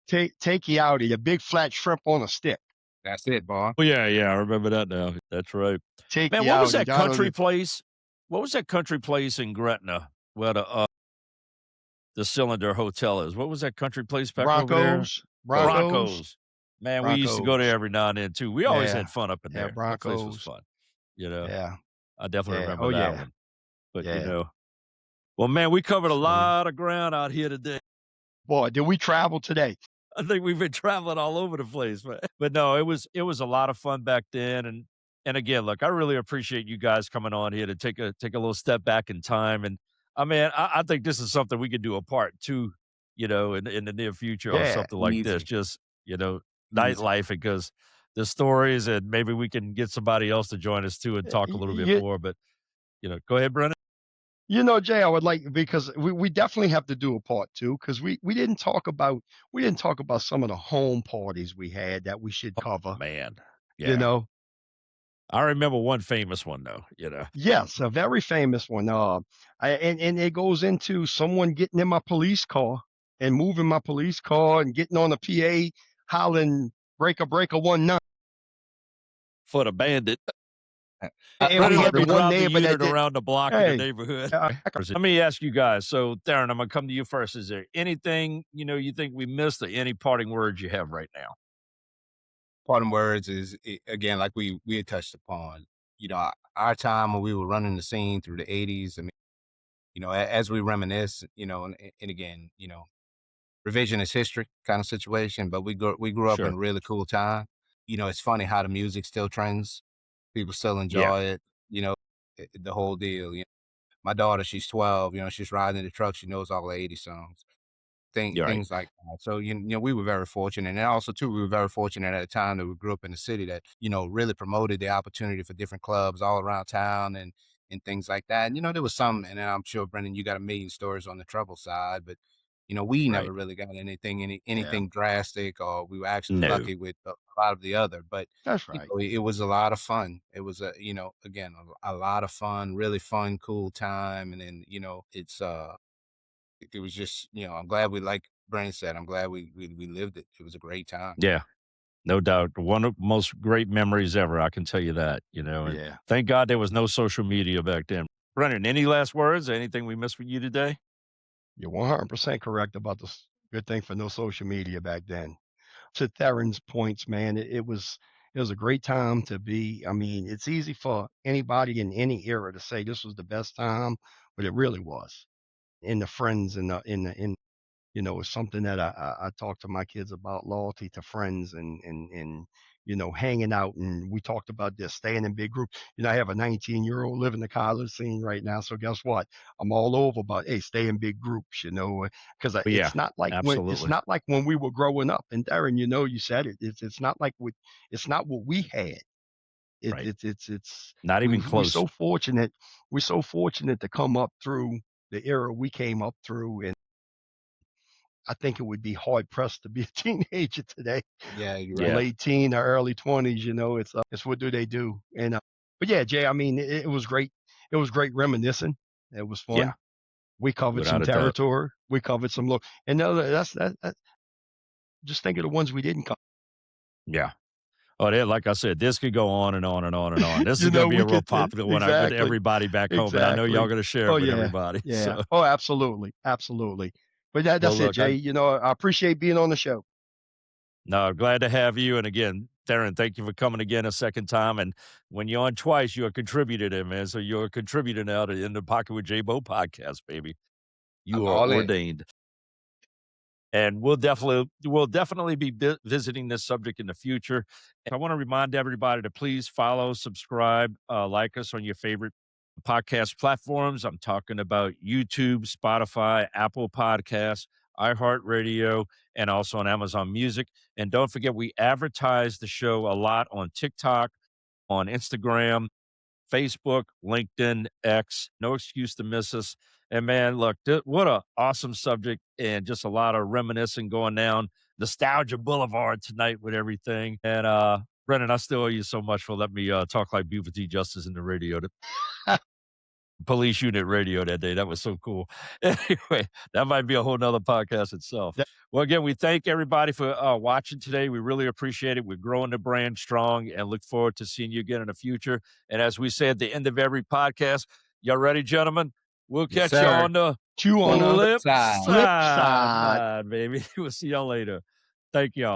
Tailgating, the big flat shrimp on a stick. That's it, boy. Oh yeah, I remember that now. That's right. Tailgating. Man, what was that country place? What was that country place in Gretna where the Cylinder Hotel is? What was that country place back over there? Broncos. Man, we used to go there every now and then too. We always had fun up in there. That place was fun. Yeah. I definitely remember that one. But well, man, we covered a lot of ground out here today. Boy, did we travel today? I think we've been traveling all over the place, but no, it was a lot of fun back then. And again, look, I really appreciate you guys coming on here to take a little step back in time. And I mean, I think this is something we could do a part two, in the near future or something like this. Just nightlife, because the stories, and maybe we can get somebody else to join us too and talk a little bit more. But go ahead, Brennan. Jay, I would like, because we definitely have to do a part two, because we didn't talk about some of the home parties we had that we should cover. Man, I remember one famous one though, Yes, a very famous one. And it goes into someone getting in my police car and moving my police car and getting on a PA hollering breaker 19 for the bandit. and Brennan we let had the me one drive the neighbor that unit did. around the block in the Hey, neighborhood. uh, Let me ask you guys. So, Darren, I'm gonna come to you first. Is there anything you think we missed, or any parting words you have right now? Parting words is, again, like we had touched upon, our time when we were running the scene through the 80s. I mean, as we reminisce, and again, revisionist history kind of situation, but we grew up in Sure. a really cool time. It's funny how the music still trends. People still Yeah. enjoy it, the whole deal. My daughter, she's 12, she's riding in the truck. She knows all the 80 songs. You're right. Things like that. So, we were very fortunate. And also, too, we were very fortunate at a time that we grew up in a city that, really promoted the opportunity for different clubs all around town and things like that. And, there was some, and I'm sure, Brennan, you got a million stories on the trouble side, but, we Right. never really got anything Yeah. drastic, or we were actually No. lucky with a lot of the other. But, That's right. it was a lot of fun. It was, again, a lot of fun, really fun, cool time. And then, it was just, I'm glad like Brennan said, I'm glad we lived it. It was a great time. Yeah. No doubt. One of the most great memories ever. I can tell you that, and Yeah. thank God there was no social media back then. Brennan, any last words? Anything we missed with you today? You're 100% correct about this. Good thing for no social media back then. To Theron's points, man, it was a great time to be. I mean, it's easy for anybody in any era to say this was the best time, but it really was. In the friends in it's something that I talk to my kids about, loyalty to friends and hanging out. And we talked about this, staying in big groups. I have a 19-year-old living the college scene right now. So guess what? I'm all over about, hey, stay in big groups, because Yeah, it's not like absolutely. when we were growing up. And Darren, you said it. It's not like it's not what we had. Right. It's Not even close. so fortunate. We're so fortunate to come up through the era we came up through, and I think it would be hard pressed to be a teenager today, Yeah, you're Yeah. right. late teen or early 20s. It's what do they do? And but yeah, Jay, I mean, it was great. It was great reminiscing. It was fun. Yeah. We covered Without some a doubt. territory. We covered some look, and that's just think of the ones we didn't cover. Yeah. Oh, like I said, this could go on and on and on and on. This is going to be a real popular one with exactly. everybody back home, and I know y'all going to share it with everybody. Yeah. So. Oh, absolutely. Absolutely. But that's Well, it, look, Jay. I appreciate being on the show. No, glad to have you. And again, Darren, thank you for coming again a second time. And when you're on twice, you're a contributor there, man. So you're a contributor now to In the Pocket with J Bo podcast, baby. You I'm are all in. ordained. And we'll definitely be visiting this subject in the future. And I want to remind everybody to please follow, subscribe, like us on your favorite podcast platforms. I'm talking about YouTube, Spotify, Apple Podcasts, iHeartRadio, and also on Amazon Music. And don't forget, we advertise the show a lot on TikTok, on Instagram, Facebook, LinkedIn, X. No excuse to miss us. And man, look, what a awesome subject, and just a lot of reminiscing going down Nostalgia Boulevard tonight with everything. And Brennan, I still owe you so much for letting me talk like Bufati Justice in the radio. Police unit radio that day. That was so cool. Anyway, that might be a whole nother podcast itself. Well, again, we thank everybody for watching today. We really appreciate it. We're growing the brand strong and look forward to seeing you again in the future. And as we say at the end of every podcast, y'all ready, gentlemen? We'll catch you on the Chew on the flip side. side, baby. We'll see y'all later. Thank y'all.